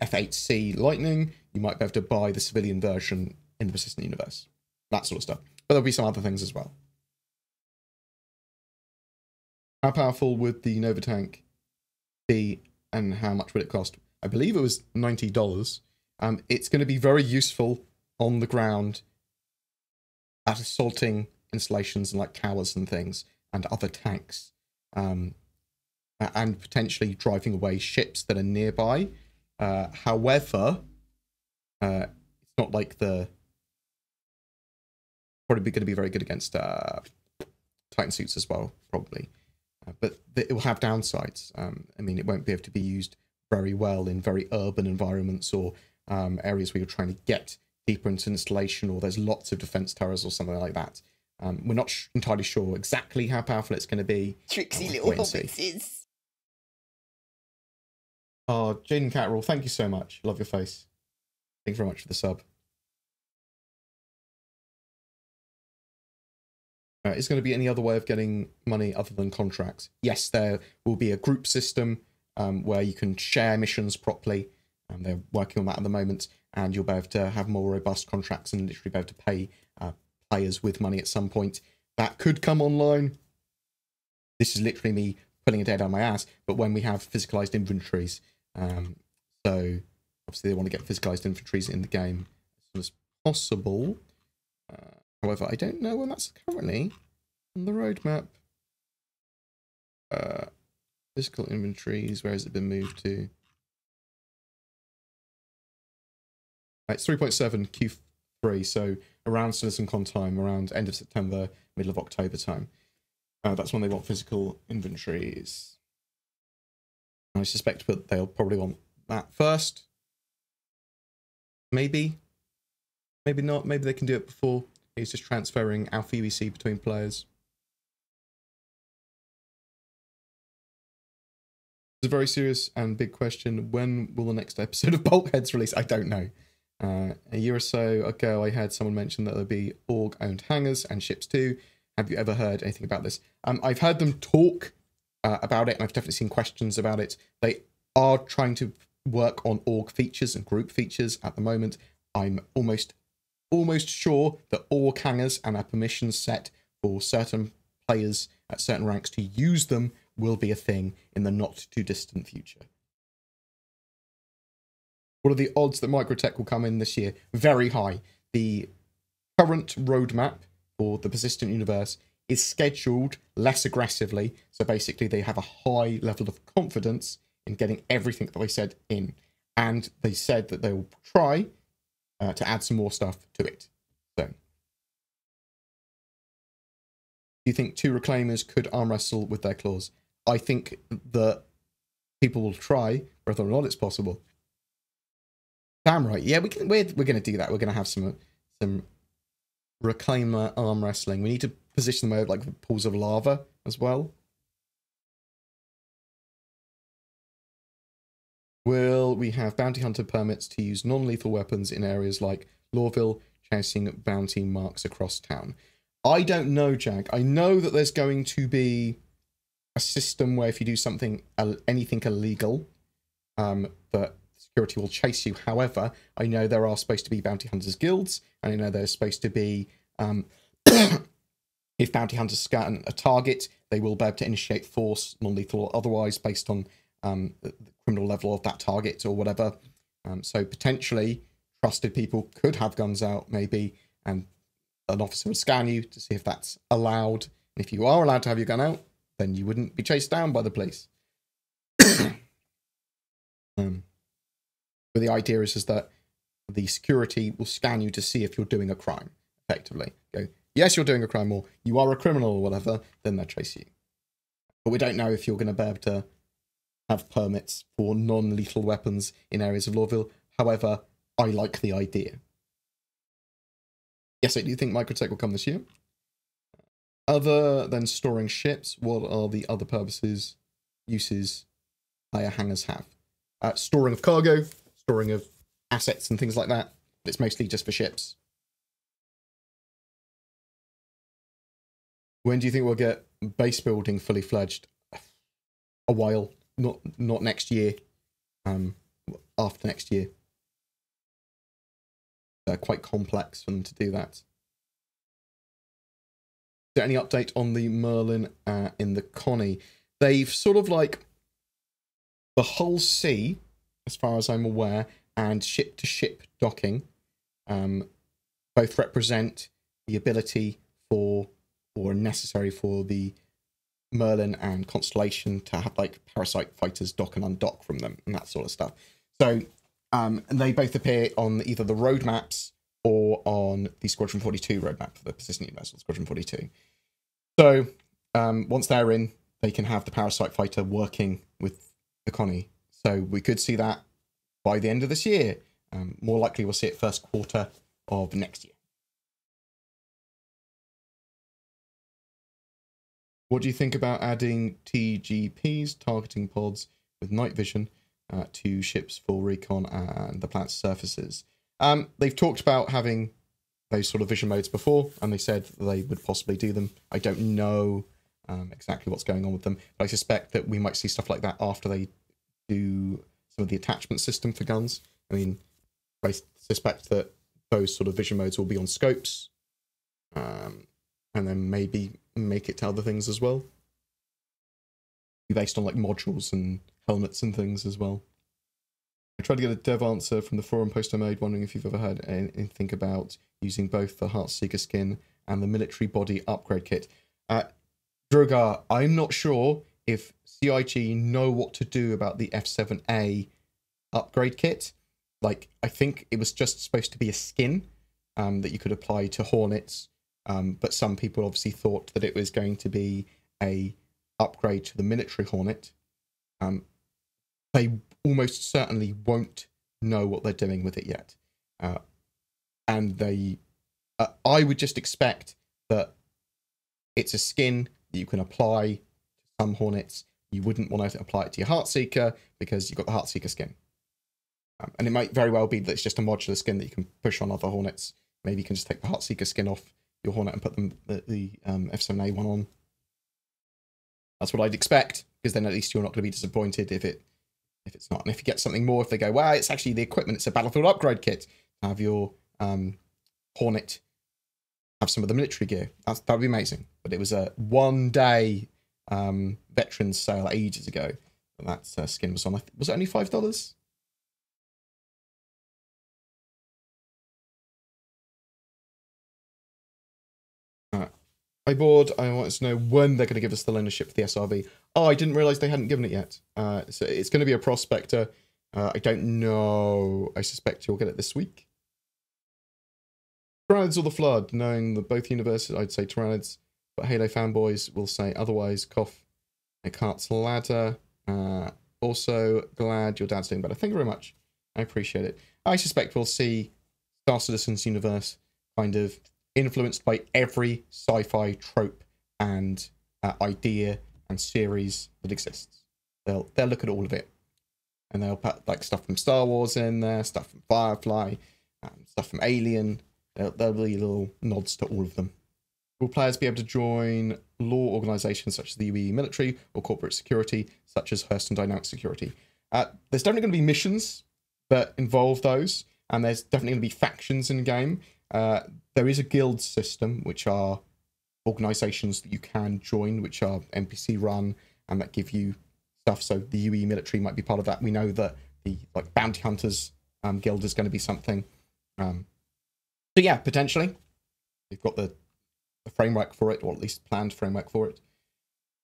F-8C Lightning, you might be able to buy the civilian version in the persistent universe. That sort of stuff. But there'll be some other things as well. How powerful would the Nova tank be and how much would it cost? I believe it was $90. It's going to be very useful on the ground at assaulting installations and like towers and things and other tanks, and potentially driving away ships that are nearby. However, it's not like probably going to be very good against Titan suits as well, probably. But it will have downsides. I mean, it won't be able to be used very well in very urban environments or areas where you're trying to get deeper into installation or there's lots of defense turrets or something like that. We're not entirely sure exactly how powerful it's going to be. Tricksy little hobbitses. Oh, Jaden Catterall, thank you so much. Love your face. Thank you very much for the sub. Is there going to be any other way of getting money other than contracts? Yes, there will be a group system where you can share missions properly. They're working on that at the moment, and you'll be able to have more robust contracts and literally be able to pay players with money at some point. That could come online. This is literally me pulling a dead on my ass, but when we have physicalized inventories. So obviously they want to get physicalized inventories in the game as soon as possible. However, I don't know when that's currently on the roadmap. Physical inventories, where has it been moved to? It's 3.7 Q3, so around CitizenCon time, around end of September, middle of October time. That's when they want physical inventories. I suspect that they'll probably want that first. Maybe. Maybe not. Maybe they can do it before. It's just transferring Alpha UEC between players. It's a very serious and big question. When will the next episode of Bulkheads release? I don't know. A year or so ago, I heard someone mention that there'll be org-owned hangars and ships too. Have you ever heard anything about this? I've heard them talk about it, and I've definitely seen questions about it. They are trying to work on org features and group features at the moment. I'm almost sure that org hangars and a permission set for certain players at certain ranks to use them will be a thing in the not too distant future. What are the odds that Microtech will come in this year? Very high. The current roadmap for the persistent universe is scheduled less aggressively. So basically they have a high level of confidence in getting everything that they said in. And they said that they will try to add some more stuff to it. So, do you think two Reclaimers could arm wrestle with their claws? I think that people will try, whether or not it's possible. Damn right. Yeah, we're going to do that. We're going to have some Reclaimer arm wrestling. We need to position them over like pools of lava as well. Will we have bounty hunter permits to use non-lethal weapons in areas like Lawville, chasing bounty marks across town? I don't know, Jag. I know that there's going to be a system where if you do something, anything illegal, that security will chase you. However, I know there are supposed to be bounty hunters guilds, and I know there's supposed to be, if bounty hunters scan a target, they will be able to initiate force, non-lethal or otherwise, based on the criminal level of that target or whatever. So potentially trusted people could have guns out, maybe, and an officer would scan you to see if that's allowed. And if you are allowed to have your gun out, then you wouldn't be chased down by the police. But the idea is that the security will scan you to see if you're doing a crime, effectively. Go, yes, you're doing a crime, or you are a criminal, or whatever, then they'll chase you. But we don't know if you're going to be able to have permits for non-lethal weapons in areas of Lawville. However, I like the idea. Yes, I do think Microtech will come this year. Other than storing ships, what are the other purposes, uses higher hangars have? Storing of cargo, storing of assets and things like that. It's mostly just for ships. When do you think we'll get base building fully fledged? A while. Not next year. After next year. They're quite complex for them to do that. Is there any update on the Merlin in the Connie? They've sort of like the Hull C, as far as I'm aware, and ship-to-ship docking both represent the ability for, or necessary for, the Merlin and Constellation to have like parasite fighters dock and undock from them and that sort of stuff. So and they both appear on either the roadmaps or on the Squadron 42 roadmap for the Persistent Universal Squadron 42. So once they're in, they can have the parasite fighter working with the Connie. So we could see that by the end of this year. More likely we'll see it first quarter of next year. What do you think about adding TGPs, targeting pods with night vision, to ships for recon and the planet's surfaces? They've talked about having those sort of vision modes before, and they said they would possibly do them. I don't know exactly what's going on with them, but I suspect that we might see stuff like that after they do some of the attachment system for guns. I mean, I suspect that those sort of vision modes will be on scopes, and then maybe make it to other things as well. Be based on like modules and helmets and things as well. I tried to get a dev answer from the forum post I made, wondering if you've ever heard anything about using both the Heartseeker skin and the military body upgrade kit. Drogar, I'm not sure if CIG know what to do about the F7A upgrade kit. Like, I think it was just supposed to be a skin that you could apply to Hornets, but some people obviously thought that it was going to be a upgrade to the military Hornet. They almost certainly won't know what they're doing with it yet. And they, I would just expect that it's a skin that you can apply to some Hornets. You wouldn't want to apply it to your Heartseeker because you've got the Heartseeker skin. And it might very well be that it's just a modular skin that you can push on other Hornets. Maybe you can just take the Heartseeker skin off your Hornet and put the F7A one on. That's what I'd expect, because then at least you're not going to be disappointed if it's not. And if you get something more, if they go, wow, it's actually the equipment, it's a battlefield upgrade kit, have your Hornet have some of the military gear. That would be amazing. But it was a one-day veterans sale ages ago. And that skin was on, was it only $5? Hi Bored, I want to know when they're going to give us the ownership for the SRV. Oh, I didn't realise they hadn't given it yet. So it's going to be a prospector. I don't know. I suspect you'll get it this week. Tyranids or the Flood, knowing that both universes, I'd say Tyranids, but Halo fanboys will say otherwise. Cough. I can't ladder. Also, glad your dad's doing better. Thank you very much. I appreciate it. I suspect we'll see Star Citizen's universe kind of influenced by every sci-fi trope and idea and series that exists. They'll look at all of it, and they'll put like stuff from Star Wars in there, stuff from Firefly, stuff from Alien. There'll be little nods to all of them. Will players be able to join law organisations such as the UE military or corporate security, such as Hurston Dynamic Security? There's definitely going to be missions that involve those, and there's definitely going to be factions in game. There is a guild system, which are organisations that you can join, which are NPC run, and that give you stuff. So the UE military might be part of that. We know that the bounty hunters guild is going to be something. So yeah, potentially we've got the framework for it, or at least planned framework for it.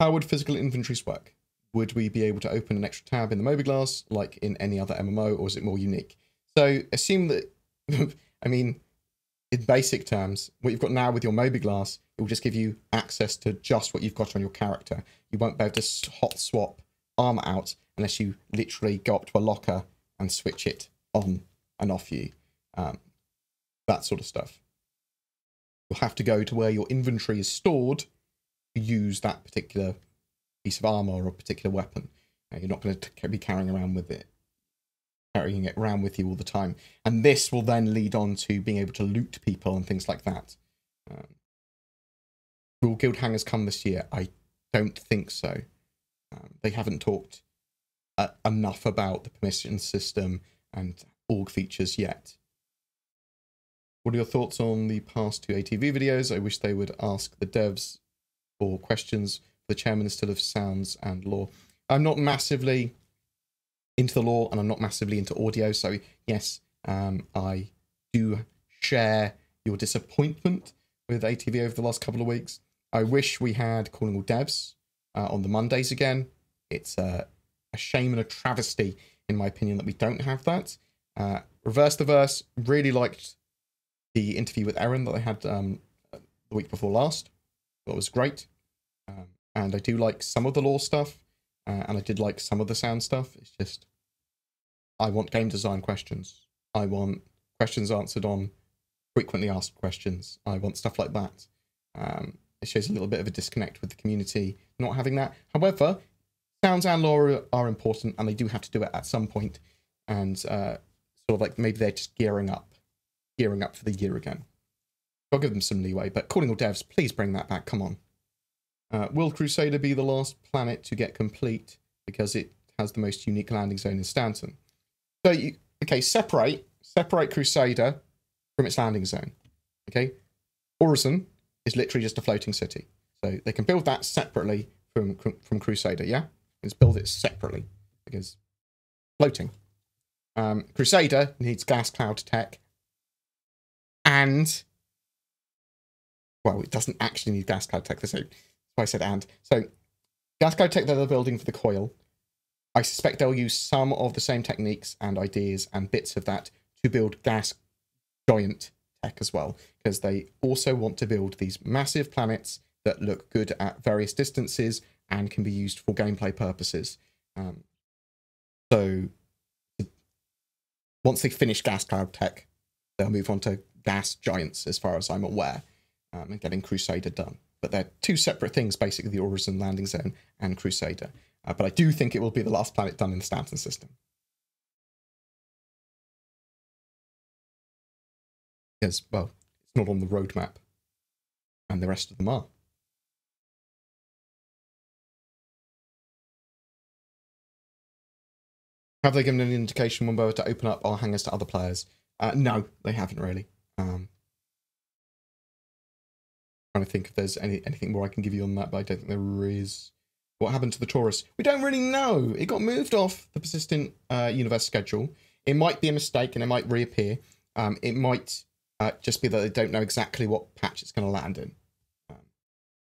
How would physical inventories work? Would we be able to open an extra tab in the mobiGlas like in any other MMO, or is it more unique? So assume that, I mean, in basic terms, what you've got now with your mobiGlas, it will just give you access to just what you've got on your character. You won't be able to hot swap armor out unless you literally go up to a locker and switch it on and off you. That sort of stuff. You'll have to go to where your inventory is stored to use that particular piece of armor or a particular weapon. You're not going to be carrying it around with you all the time. And this will then lead on to being able to loot people and things like that. Will guild hangers come this year? I don't think so. They haven't talked enough about the permission system and org features yet. What are your thoughts on the past 2 ATV videos? I wish they would ask the devs for questions for the chairman instead of sounds and lore. I'm not massively into the lore, and I'm not massively into audio, so yes, I do share your disappointment with ATV over the last couple of weeks. I wish we had Calling All Devs on the Mondays again. It's a shame and a travesty, in my opinion, that we don't have that. Reverse the Verse, really liked the interview with Erin that I had the week before last. That was great. And I do like some of the lore stuff, and I did like some of the sound stuff. It's just, I want game design questions. I want questions answered on frequently asked questions. I want stuff like that. It shows a little bit of a disconnect with the community not having that. However, sounds and lore are important, and they do have to do it at some point. And sort of like maybe they're just gearing up for the year again. I'll give them some leeway, but Calling All Devs, please bring that back. Come on. Will Crusader be the last planet to get complete because it has the most unique landing zone in Stanton? So, okay, separate Crusader from its landing zone. Okay, Horizon is literally just a floating city, so they can build that separately from Crusader. Yeah, let's build it separately because floating. Crusader needs gas cloud tech, and well, it doesn't actually need gas cloud tech. That's why I said and. So, gas cloud tech that they're building for the coil, I suspect they'll use some of the same techniques and ideas and bits of that to build gas giant tech as well, because they also want to build these massive planets that look good at various distances and can be used for gameplay purposes. So once they finish gas cloud tech, they'll move on to gas giants, as far as I'm aware, and getting Crusader done. But they're two separate things, basically, the Horizon landing zone and Crusader. But I do think it will be the last planet done in the Stanton system. Because, well, it's not on the roadmap. And the rest of them are. Have they given an indication when we were to open up our hangars to other players? No, they haven't really. Trying to think if there's anything more I can give you on that, but I don't think there is. What happened to the Taurus? We don't really know. It got moved off the persistent universe schedule. It might be a mistake and it might reappear. It might just be that they don't know exactly what patch it's going to land in.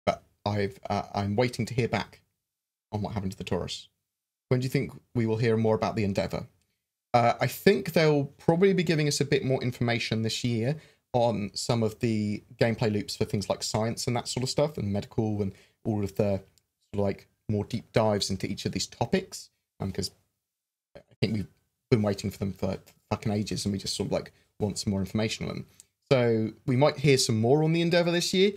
But I'm waiting to hear back on what happened to the Taurus. When do you think we will hear more about the Endeavour? I think they'll probably be giving us a bit more information this year on some of the gameplay loops for things like science and that sort of stuff, and medical, and all of the sort of like more deep dives into each of these topics. Because I think we've been waiting for them for fucking ages, and we just sort of like want some more information on them. So we might hear some more on the Endeavour this year.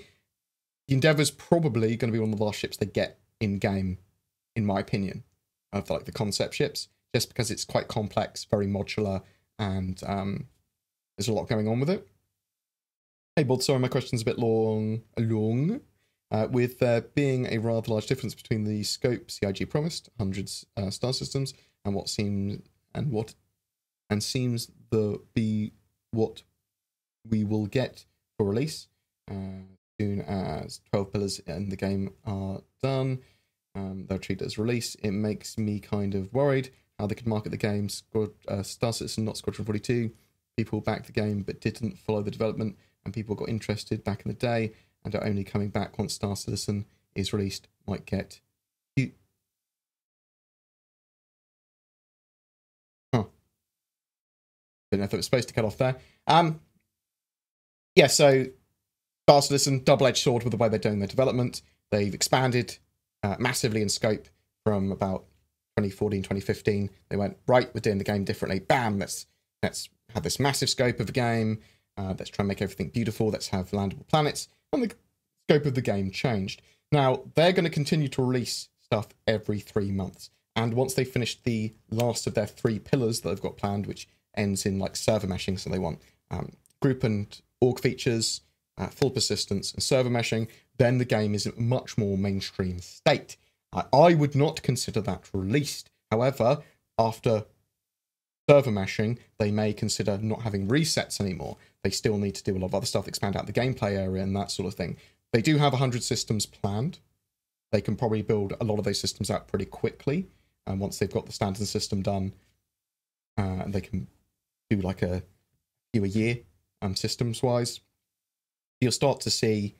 The Endeavour's probably going to be one of the last ships they get in game, in my opinion, of like the concept ships, just because it's quite complex, very modular, and there's a lot going on with it. Hey, Bod, sorry, my question's a bit long. With there being a rather large difference between the scope CIG promised, 100 star systems, and what seems be what we will get for release, soon as 12 pillars in the game are done, they'll treat it as release. It makes me kind of worried how they could market the game Star Citizen, not Squadron 42. people backed the game but didn't follow the development, and people got interested back in the day and are only coming back once Star Citizen is released. Might get cute. Huh. Didn't know if it was supposed to cut off there. Yeah, so Star Citizen, double-edged sword with the way they're doing their development. They've expanded massively in scope from about 2014, 2015. They went, right, we're doing the game differently. Bam, let's have this massive scope of a game. Let's try and make everything beautiful. Let's have landable planets. And the scope of the game changed. Now, they're going to continue to release stuff every 3 months. And once they've finished the last of their 3 pillars that they've got planned, which ends in like server meshing, so they want group and org features, full persistence, and server meshing, then the game is a much more mainstream state. I would not consider that released. However, after server meshing, they may consider not having resets anymore. They still need to do a lot of other stuff, expand out the gameplay area and that sort of thing. They do have 100 systems planned. They can probably build a lot of those systems out pretty quickly. And once they've got the standard system done, they can do like a few a year systems-wise. You'll start to see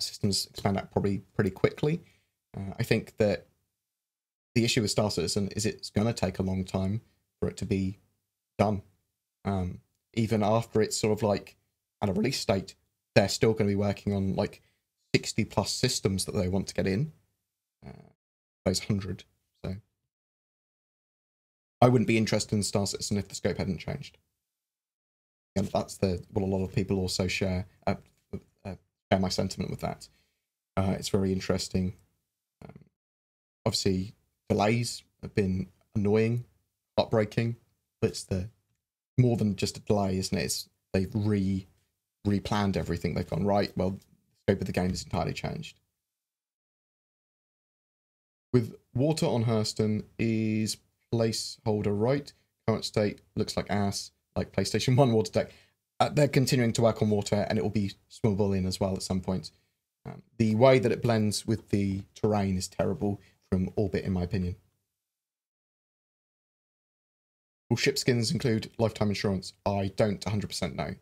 systems expand out probably pretty quickly. I think that the issue with Star Citizen is it's going to take a long time for it to be done. Even after it's sort of like at a release state, they're still going to be working on like 60 plus systems that they want to get in. Those 100. So I wouldn't be interested in Star Citizen if the scope hadn't changed. And that's what a lot of people also share. Share my sentiment with that. It's very interesting. Obviously, delays have been annoying, heartbreaking, but it's more than just a delay, isn't it? They've replanned everything. They've gone, right, well, the scope of the game is entirely changed. With water on Hurston, is placeholder right? Current state looks like ass, like PlayStation 1 water deck. They're continuing to work on water, and it will be swimmable in as well at some point. The way that it blends with the terrain is terrible from orbit, in my opinion. Will ship skins include lifetime insurance? I don't 100% know.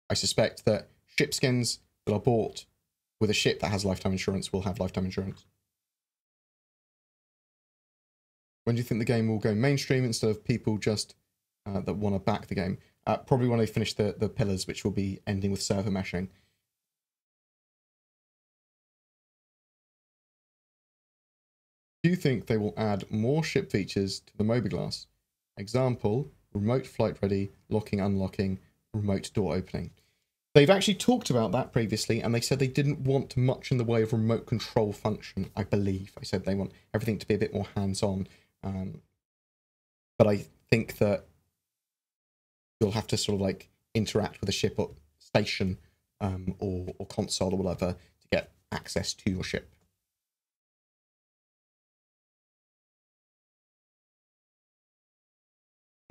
I suspect that ship skins that are bought with a ship that has lifetime insurance will have lifetime insurance. When do you think the game will go mainstream instead of people just that want to back the game? Probably when they finish the pillars, which will be ending with server meshing. Do you think they will add more ship features to the Mobilglass? Example, remote flight ready, locking, unlocking, remote door opening. They've actually talked about that previously, and they said they didn't want much in the way of remote control function, I believe. I said they want everything to be a bit more hands-on. But I think that you'll have to sort of like interact with a ship or station or console or whatever to get access to your ship.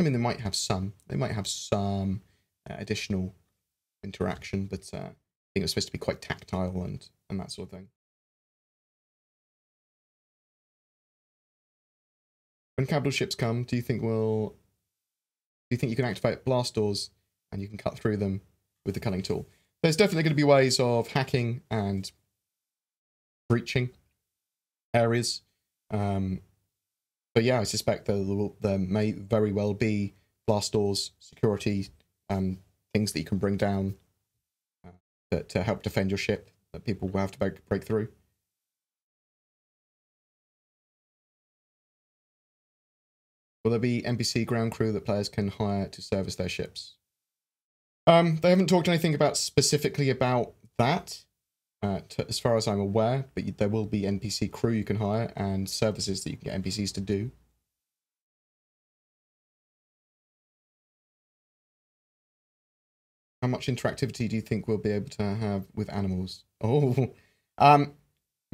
I mean, they might have some additional interaction, but I think it's supposed to be quite tactile and that sort of thing. When capital ships come, do you think you can activate blast doors and you can cut through them with the cutting tool? There's definitely going to be ways of hacking and breaching areas. But yeah, I suspect there may very well be blast doors, security, things that you can bring down to help defend your ship that people will have to break through. Will there be NPC ground crew that players can hire to service their ships? They haven't talked anything specifically about that, as far as I'm aware, but there will be NPC crew you can hire and services that you can get NPCs to do. How much interactivity do you think we'll be able to have with animals? Oh, we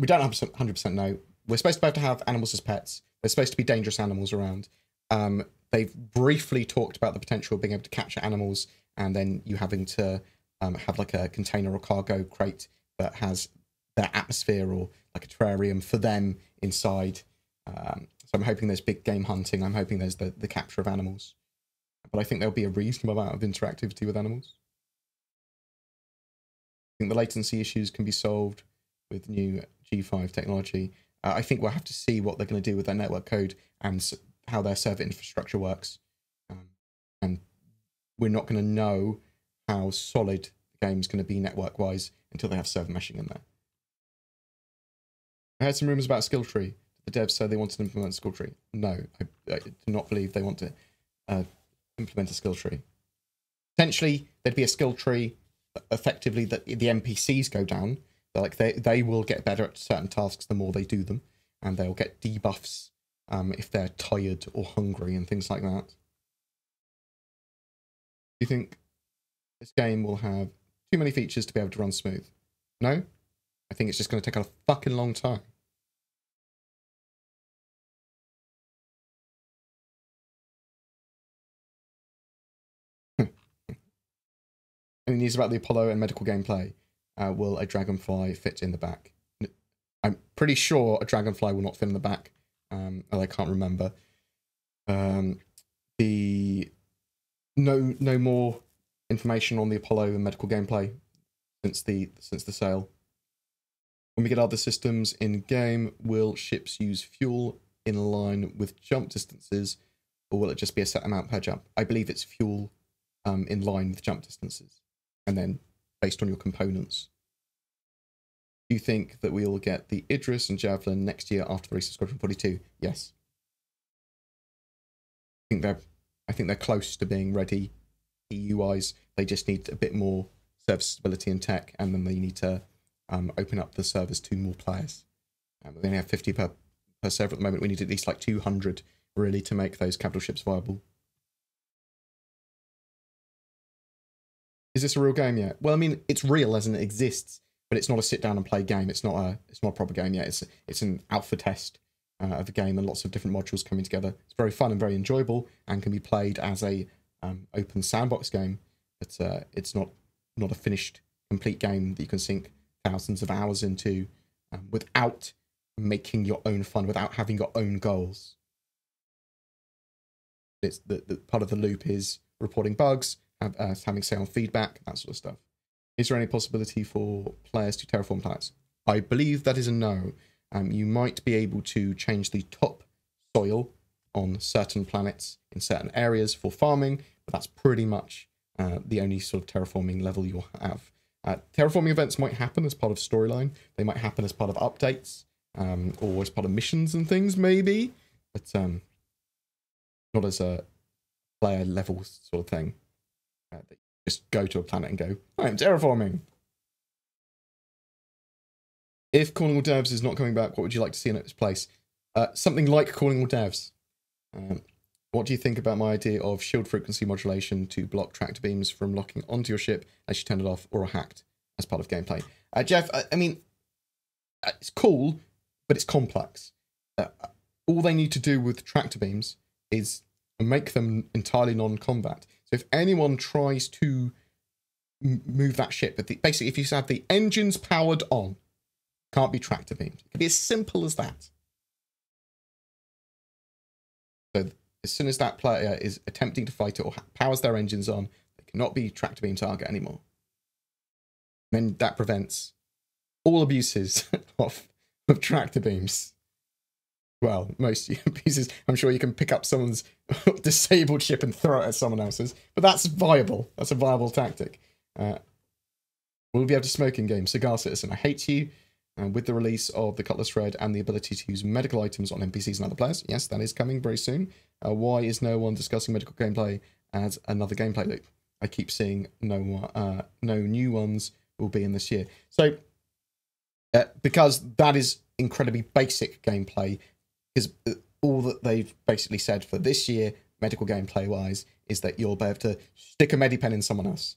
don't 100% know. We're supposed to be able to have animals as pets. There's supposed to be dangerous animals around. They've briefly talked about the potential of being able to capture animals and then you having to have like a container or cargo crate that has their atmosphere or like a terrarium for them inside. So I'm hoping there's big game hunting. I'm hoping there's the capture of animals. But I think there'll be a reasonable amount of interactivity with animals. I think the latency issues can be solved with new G5 technology. I think we'll have to see what they're going to do with their network code and how their server infrastructure works. And we're not going to know how solid the game's going to be network-wise until they have server meshing in there. I heard some rumors about a skill tree. The devs said they wanted to implement a skill tree. No, I do not believe they want to implement a skill tree. Potentially, there'd be a skill tree effectively that the NPCs go down. Like they will get better at certain tasks the more they do them, and they'll get debuffs if they're tired or hungry and things like that. Do you think this game will have too many features to be able to run smooth? No? I think it's just going to take a fucking long time. Any news about the Apollo and medical gameplay? Will a dragonfly fit in the back? I'm pretty sure a dragonfly will not fit in the back. I can't remember. No more information on the Apollo and medical gameplay since the sale. When we get other systems in game, will ships use fuel in line with jump distances, or will it just be a set amount per jump? I believe it's fuel in line with jump distances, and then based on your components. Do you think that we will get the Idris and Javelin next year after the release of Squadron 42? Yes. I think they're close to being ready EU-wise. They just need a bit more serviceability and tech, and then they need to open up the servers to more players. They only have 50 per server at the moment. We need at least like 200 really to make those capital ships viable. Is this a real game yet? Well, I mean, it's real as in it exists, but it's not a sit down and play game. It's not a proper game yet. It's an alpha test of a game, and lots of different modules coming together. It's very fun and very enjoyable, and can be played as a open sandbox game. But it's not a finished, complete game that you can sink thousands of hours into without making your own fun, without having your own goals. It's the part of the loop is reporting bugs, having sound feedback, that sort of stuff. Is there any possibility for players to terraform planets? I believe that is a no. You might be able to change the top soil on certain planets in certain areas for farming, but that's pretty much the only sort of terraforming level you'll have. Terraforming events might happen as part of storyline. They might happen as part of updates, or as part of missions and things, maybe, but not as a player level sort of thing. They just go to a planet and go, I'm terraforming. If Calling All Devs is not coming back, what would you like to see in its place? Something like Calling All Devs. What do you think about my idea of shield frequency modulation to block tractor beams from locking onto your ship as you turn it off or are hacked as part of gameplay? Jeff, I mean, it's cool, but it's complex. All they need to do with tractor beams is make them entirely non-combat. So if anyone tries to move that ship, but basically if you have the engines powered on, can't be tractor beamed. It can be as simple as that. So as soon as that player is attempting to fight it or powers their engines on, they cannot be tractor beam target anymore. And then that prevents all abuses of tractor beams. Well, most abuses. I'm sure you can pick up someone's disabled ship and throw it at someone else's, but that's viable. That's a viable tactic. We'll be able to smoke in game. Cigar Citizen, I hate you. With the release of the Cutlass Thread and the ability to use medical items on NPCs and other players. Yes, that is coming very soon. Why is no one discussing medical gameplay as another gameplay loop? I keep seeing no new ones will be in this year. So, because that is incredibly basic gameplay, because all that they've basically said for this year, medical gameplay-wise, is that you'll be able to stick a medipen in someone else.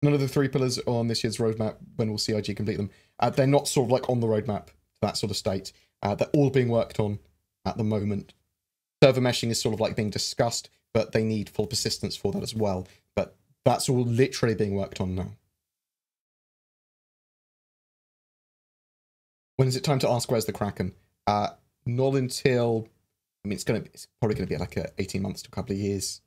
None of the 3 pillars are on this year's roadmap. When will CIG complete them? They're not sort of like on the roadmap to that sort of state. They're all being worked on at the moment. Server meshing is sort of like being discussed, but they need full persistence for that as well. But that's all literally being worked on now. When is it time to ask where's the Kraken? Not until, I mean, it's probably gonna be like 18 months to a couple of years.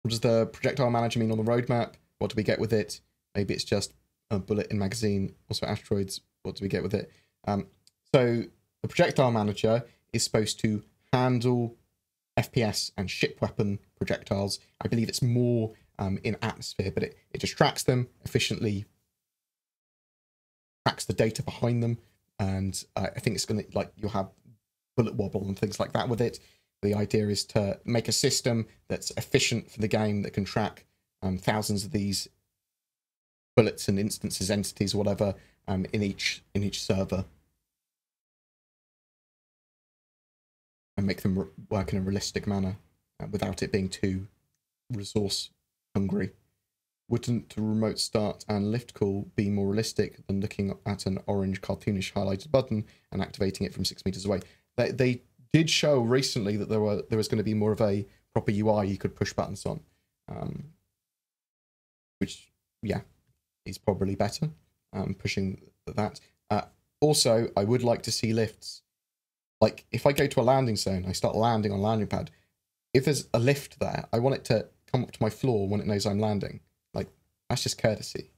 What does the projectile manager mean on the roadmap? What do we get with it? Maybe it's just a bullet in magazine. Also asteroids. What do we get with it? So the projectile manager is supposed to handle FPS and ship weapon projectiles. I believe it's more in atmosphere, but it just tracks them efficiently, tracks the data behind them, and I think it's going to, like, you'll have bullet wobble and things like that with it. The idea is to make a system that's efficient for the game that can track thousands of these bullets and instances, entities, or whatever, in each server, and make them work in a realistic manner without it being too resource hungry. Wouldn't the remote start and lift call be more realistic than looking at an orange cartoonish highlighted button and activating it from 6 meters away? They did show recently that there was going to be more of a proper UI you could push buttons on, which, yeah, is probably better, pushing that. Also, I would like to see lifts. Like, if I go to a landing zone, I start landing on a landing pad. If there's a lift there, I want it to come up to my floor when it knows I'm landing. Like, that's just courtesy.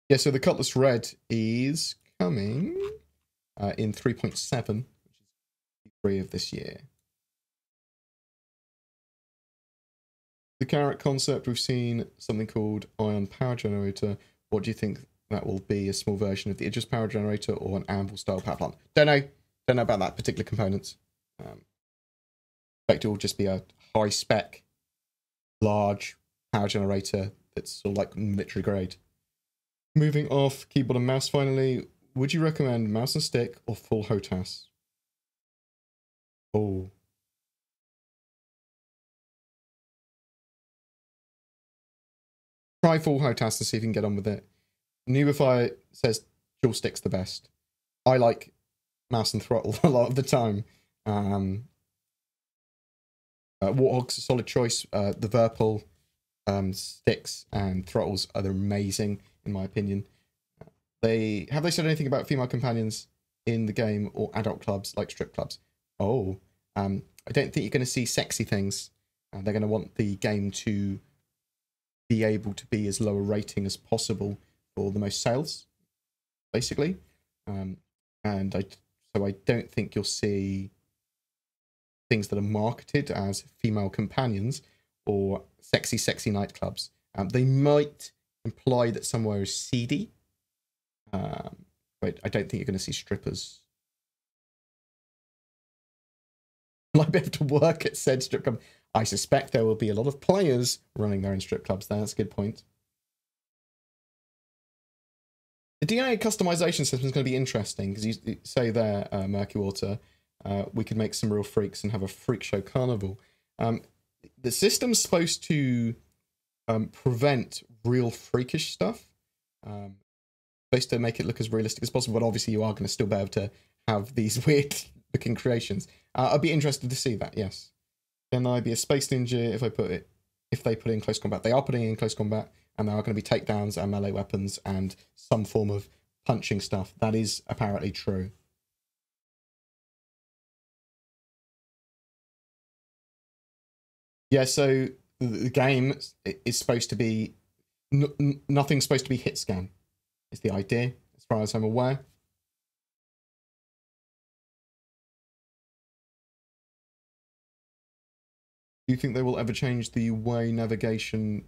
Yeah, so the Cutlass Red is coming in 3.7, which is Q3 of this year. The Carrot concept, we've seen something called Ion Power Generator. What do you think that will be? A small version of the Idris Power Generator or an Anvil style power plant? Don't know about that particular component. I expect it will just be a high spec, large power generator that's sort of like military grade. Moving off keyboard and mouse finally, would you recommend mouse and stick or full HOTAS? Oh. Try full HOTAS to see if you can get on with it. Nubify says dual stick's the best. I like mouse and throttle a lot of the time. Warthog's a solid choice. The Virpil sticks and throttles are amazing, in my opinion. Have they said anything about female companions in the game or adult clubs like strip clubs? Oh, I don't think you're going to see sexy things. They're going to want the game to be able to be as low a rating as possible for the most sales, basically. So I don't think you'll see things that are marketed as female companions or sexy nightclubs. They might imply that somewhere is seedy, but I don't think you're going to see strippers. Will I be able to work at said strip club? I suspect there will be a lot of players running their own strip clubs there. That's a good point. The DNA customization system is going to be interesting because you say there, Murky Water, we could make some real freaks and have a freak show carnival. The system's supposed to prevent real freakish stuff. Supposed to make it look as realistic as possible, but obviously you are going to still be able to have these weird looking creations. I'd be interested to see that, yes. Can I be a space ninja if they put it in close combat? They are putting it in close combat, and there are going to be takedowns and melee weapons and some form of punching stuff. That is apparently true. Yeah, so the game is supposed to be... nothing's supposed to be hit scan, is the idea, as far as I'm aware. Do you think they will ever change the way navigation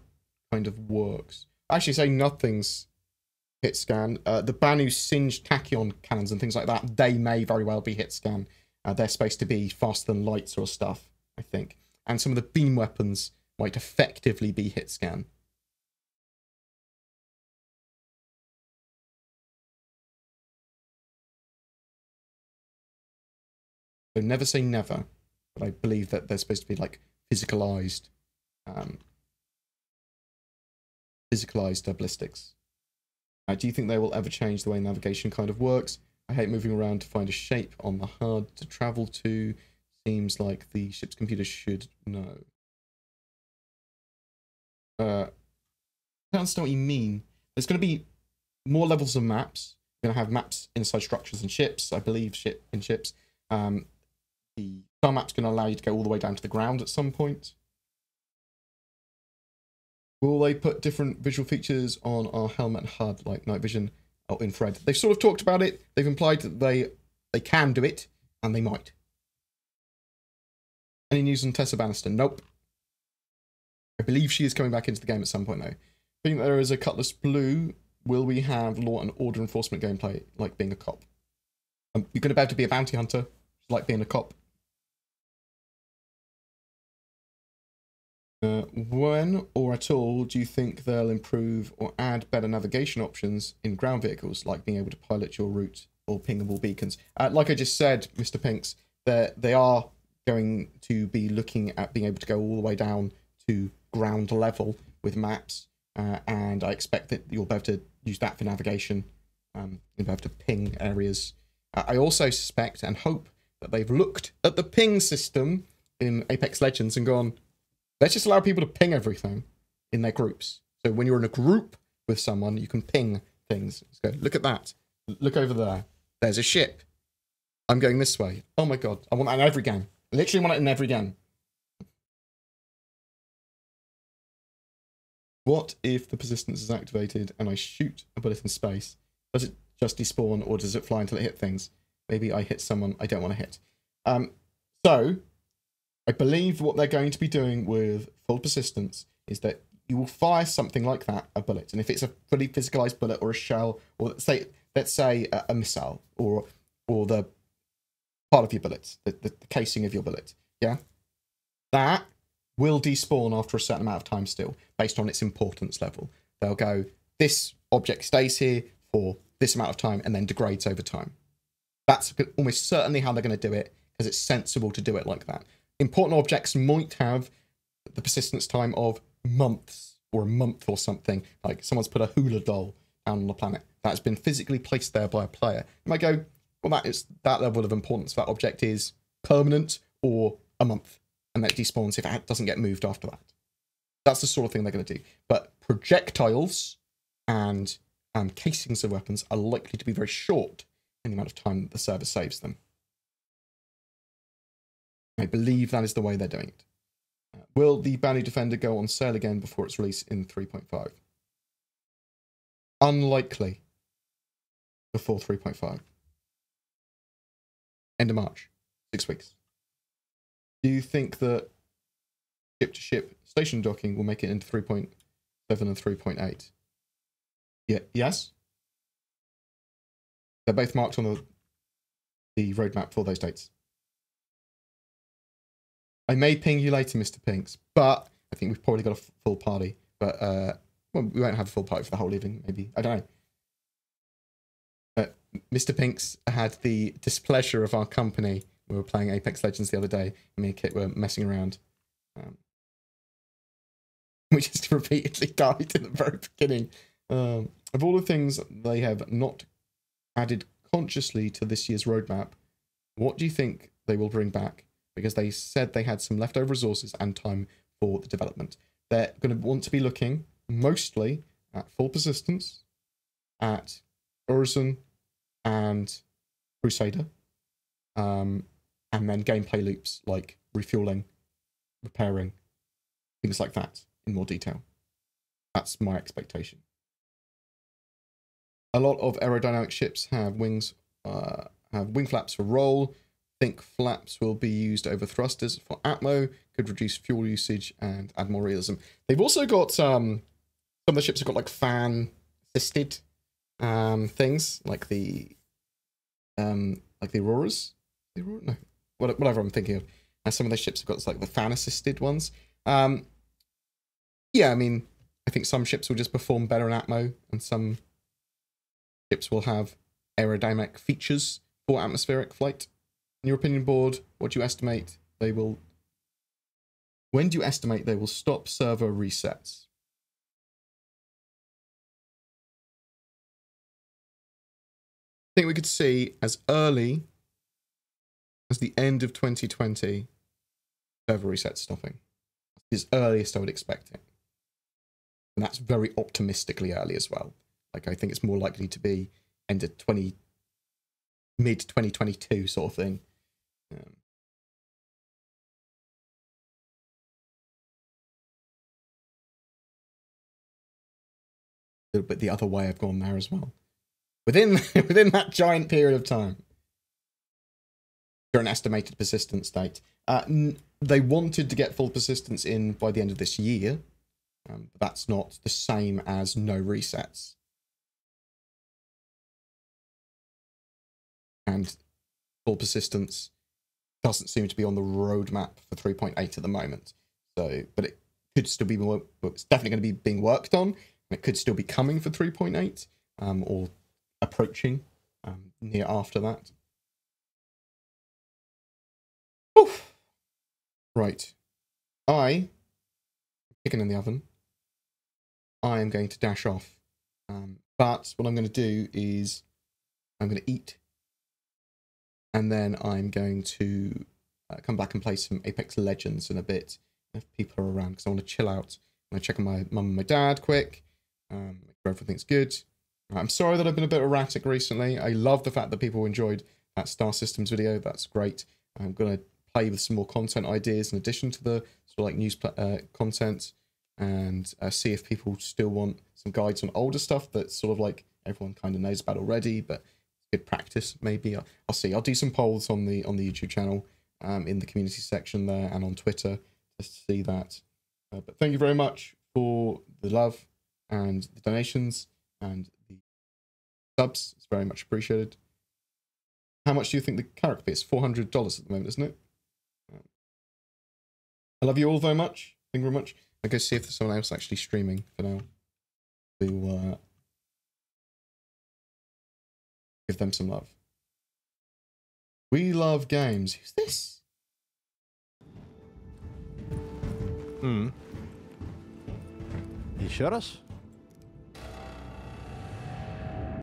kind of works? I actually say nothing's hit scan. The Banu singed tachyon cannons and things like that, they may very well be hit scan. They're supposed to be faster than light sort of stuff, I think. And some of the beam weapons might effectively be hit scan. So never say never, but I believe that they're supposed to be like physicalized ballistics. Do you think they will ever change the way navigation kind of works? I hate moving around to find a shape on the HUD to travel to. Seems like the ship's computer should know. I don't understand what you mean. There's going to be more levels of maps. We're going to have maps inside structures and ships, I believe, in ships. The star map's going to allow you to go all the way down to the ground at some point. Will they put different visual features on our helmet and HUD, like night vision or infrared? They've sort of talked about it. They've implied that they can do it, and they might. Any news on Tessa Bannister? Nope. I believe she is coming back into the game at some point, though. I think there is a Cutlass Blue. Will we have law and order enforcement gameplay, like being a cop? You're going to be able to be a bounty hunter, like being a cop. When or at all do you think they'll improve or add better navigation options in ground vehicles, like being able to pilot your route or pingable beacons? Like I just said, Mr. Pinks, they are going to be looking at being able to go all the way down to ground level with maps, and I expect that you'll be able to use that for navigation. You'll be able to ping areas. I also suspect and hope that they've looked at the ping system in Apex Legends and gone, let's just allow people to ping everything in their groups. So when you're in a group with someone, you can ping things. Let's go, look at that. Look over there. There's a ship. I'm going this way. Oh my god. I want that in every game. I literally want it in every game. What if the persistence is activated and I shoot a bullet in space? Does it just despawn or does it fly until it hits things? Maybe I hit someone I don't want to hit. So I believe what they're going to be doing with full persistence is that you will fire something like that, a bullet. And if it's a fully physicalized bullet or a shell, or let's say a missile, or the part of your bullet, the casing of your bullet, yeah? That will despawn after a certain amount of time still, based on its importance level. They'll go, this object stays here for this amount of time and then degrades over time. That's almost certainly how they're going to do it, because it's sensible to do it like that. Important objects might have the persistence time of months or a month or something. Like someone's put a hula doll down on the planet that has been physically placed there by a player. You might go, well, that level of importance for that object is permanent or a month, and that despawns if it doesn't get moved after that. That's the sort of thing they're going to do. But projectiles and casings of weapons are likely to be very short in the amount of time that the server saves them. I believe that is the way they're doing it. Will the Bounty Defender go on sale again before its release in 3.5? Unlikely before 3.5. End of March. 6 weeks. Do you think that ship-to-ship station docking will make it into 3.7 and 3.8? Yeah, yes. They're both marked on the roadmap for those dates. I may ping you later, Mr. Pinks, but I think we've probably got a full party. But well, we won't have a full party for the whole evening, maybe. I don't know. Mr. Pinks had the displeasure of our company. We were playing Apex Legends the other day, and me and Kit were messing around. We just repeatedly died in the very beginning. Of all the things they have not added consciously to this year's roadmap, what do you think they will bring back? Because they said they had some leftover resources and time for the development. They're going to want to be looking mostly at full persistence, at Horizon and Crusader, and then gameplay loops like refueling, repairing, things like that in more detail. That's my expectation. A lot of aerodynamic ships have wings, have wing flaps for roll. Think flaps will be used over thrusters for atmo, could reduce fuel usage and add more realism. They've also got some of the ships have got like fan assisted things, like the Auroras. No, whatever I'm thinking of. And some of the ships have got like the fan assisted ones. Yeah, I mean, I think some ships will just perform better in atmo, and some ships will have aerodynamic features for atmospheric flight. In your opinion, Board, what do you estimate they will... When do you estimate they will stop server resets? I think we could see as early as the end of 2020 server resets stopping. It's the earliest I would expect it. And that's very optimistically early as well. Like, I think it's more likely to be end of mid 2022 sort of thing. A little bit the other way I've gone there as well. Within that giant period of time. For an estimated persistence date. They wanted to get full persistence in by the end of this year. But that's not the same as no resets. And full persistence doesn't seem to be on the roadmap for 3.8 at the moment. So, but it could still be it's definitely going to be being worked on. And it could still be coming for 3.8 or approaching near after that. Oof. Right. Chicken in the oven. I am going to dash off. But what I'm going to do is I'm going to eat. And then I'm going to come back and play some Apex Legends in a bit if people are around, because I want to chill out. I'm going to check on my mum and my dad quick. Make sure everything's good. I'm sorry that I've been a bit erratic recently. I love the fact that people enjoyed that Star Systems video. That's great. I'm going to play with some more content ideas in addition to the sort of like news content, and see if people still want some guides on older stuff that sort of like everyone kind of knows about already, but good practice maybe. I'll see. I'll do some polls on the YouTube channel, in the community section there, and on Twitter just to see that. But thank you very much for the love and the donations and the subs. It's very much appreciated. How much do you think the character is? $400 at the moment, isn't it? I love you all very much. Thank you very much. I'll go see if there's someone else actually streaming for now. We'll give them some love. We love games. Who's this? You sure us?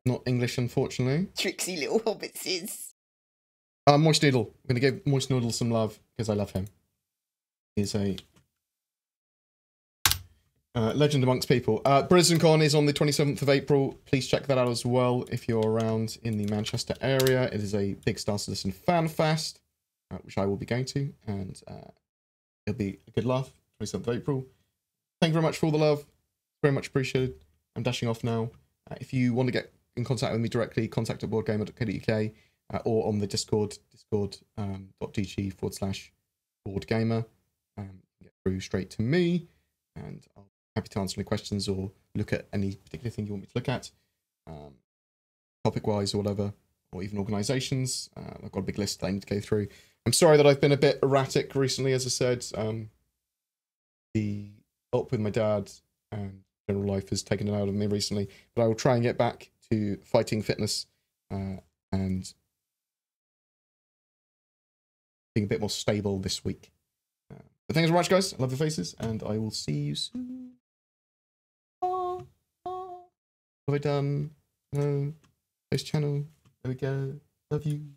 Not English, unfortunately. Tricksy little hobbitses. Moist Noodle. I'm going to give Moist Noodle some love because I love him. He's a legend amongst people. BrisbaneCon is on the 27th of April. Please check that out as well if you're around in the Manchester area. It is a big Star Citizen fan fest, which I will be going to, and it'll be a good laugh. 27th of April. Thank you very much for all the love. Very much appreciated. I'm dashing off now. If you want to get in contact with me directly, contact at boredgamer.co.uk or on the Discord, discord.gg/BoredGamer. Get through straight to me, and I'll be happy to answer any questions or look at any particular thing you want me to look at, topic-wise or whatever, or even organisations. I've got a big list that I need to go through. I'm sorry that I've been a bit erratic recently, as I said. The up with my dad and general life has taken it out of me recently, but I will try and get back to fighting fitness and being a bit more stable this week. But thanks very much, guys. I love your faces, and I will see you soon. Have I done? No. This channel. There we go. Love you.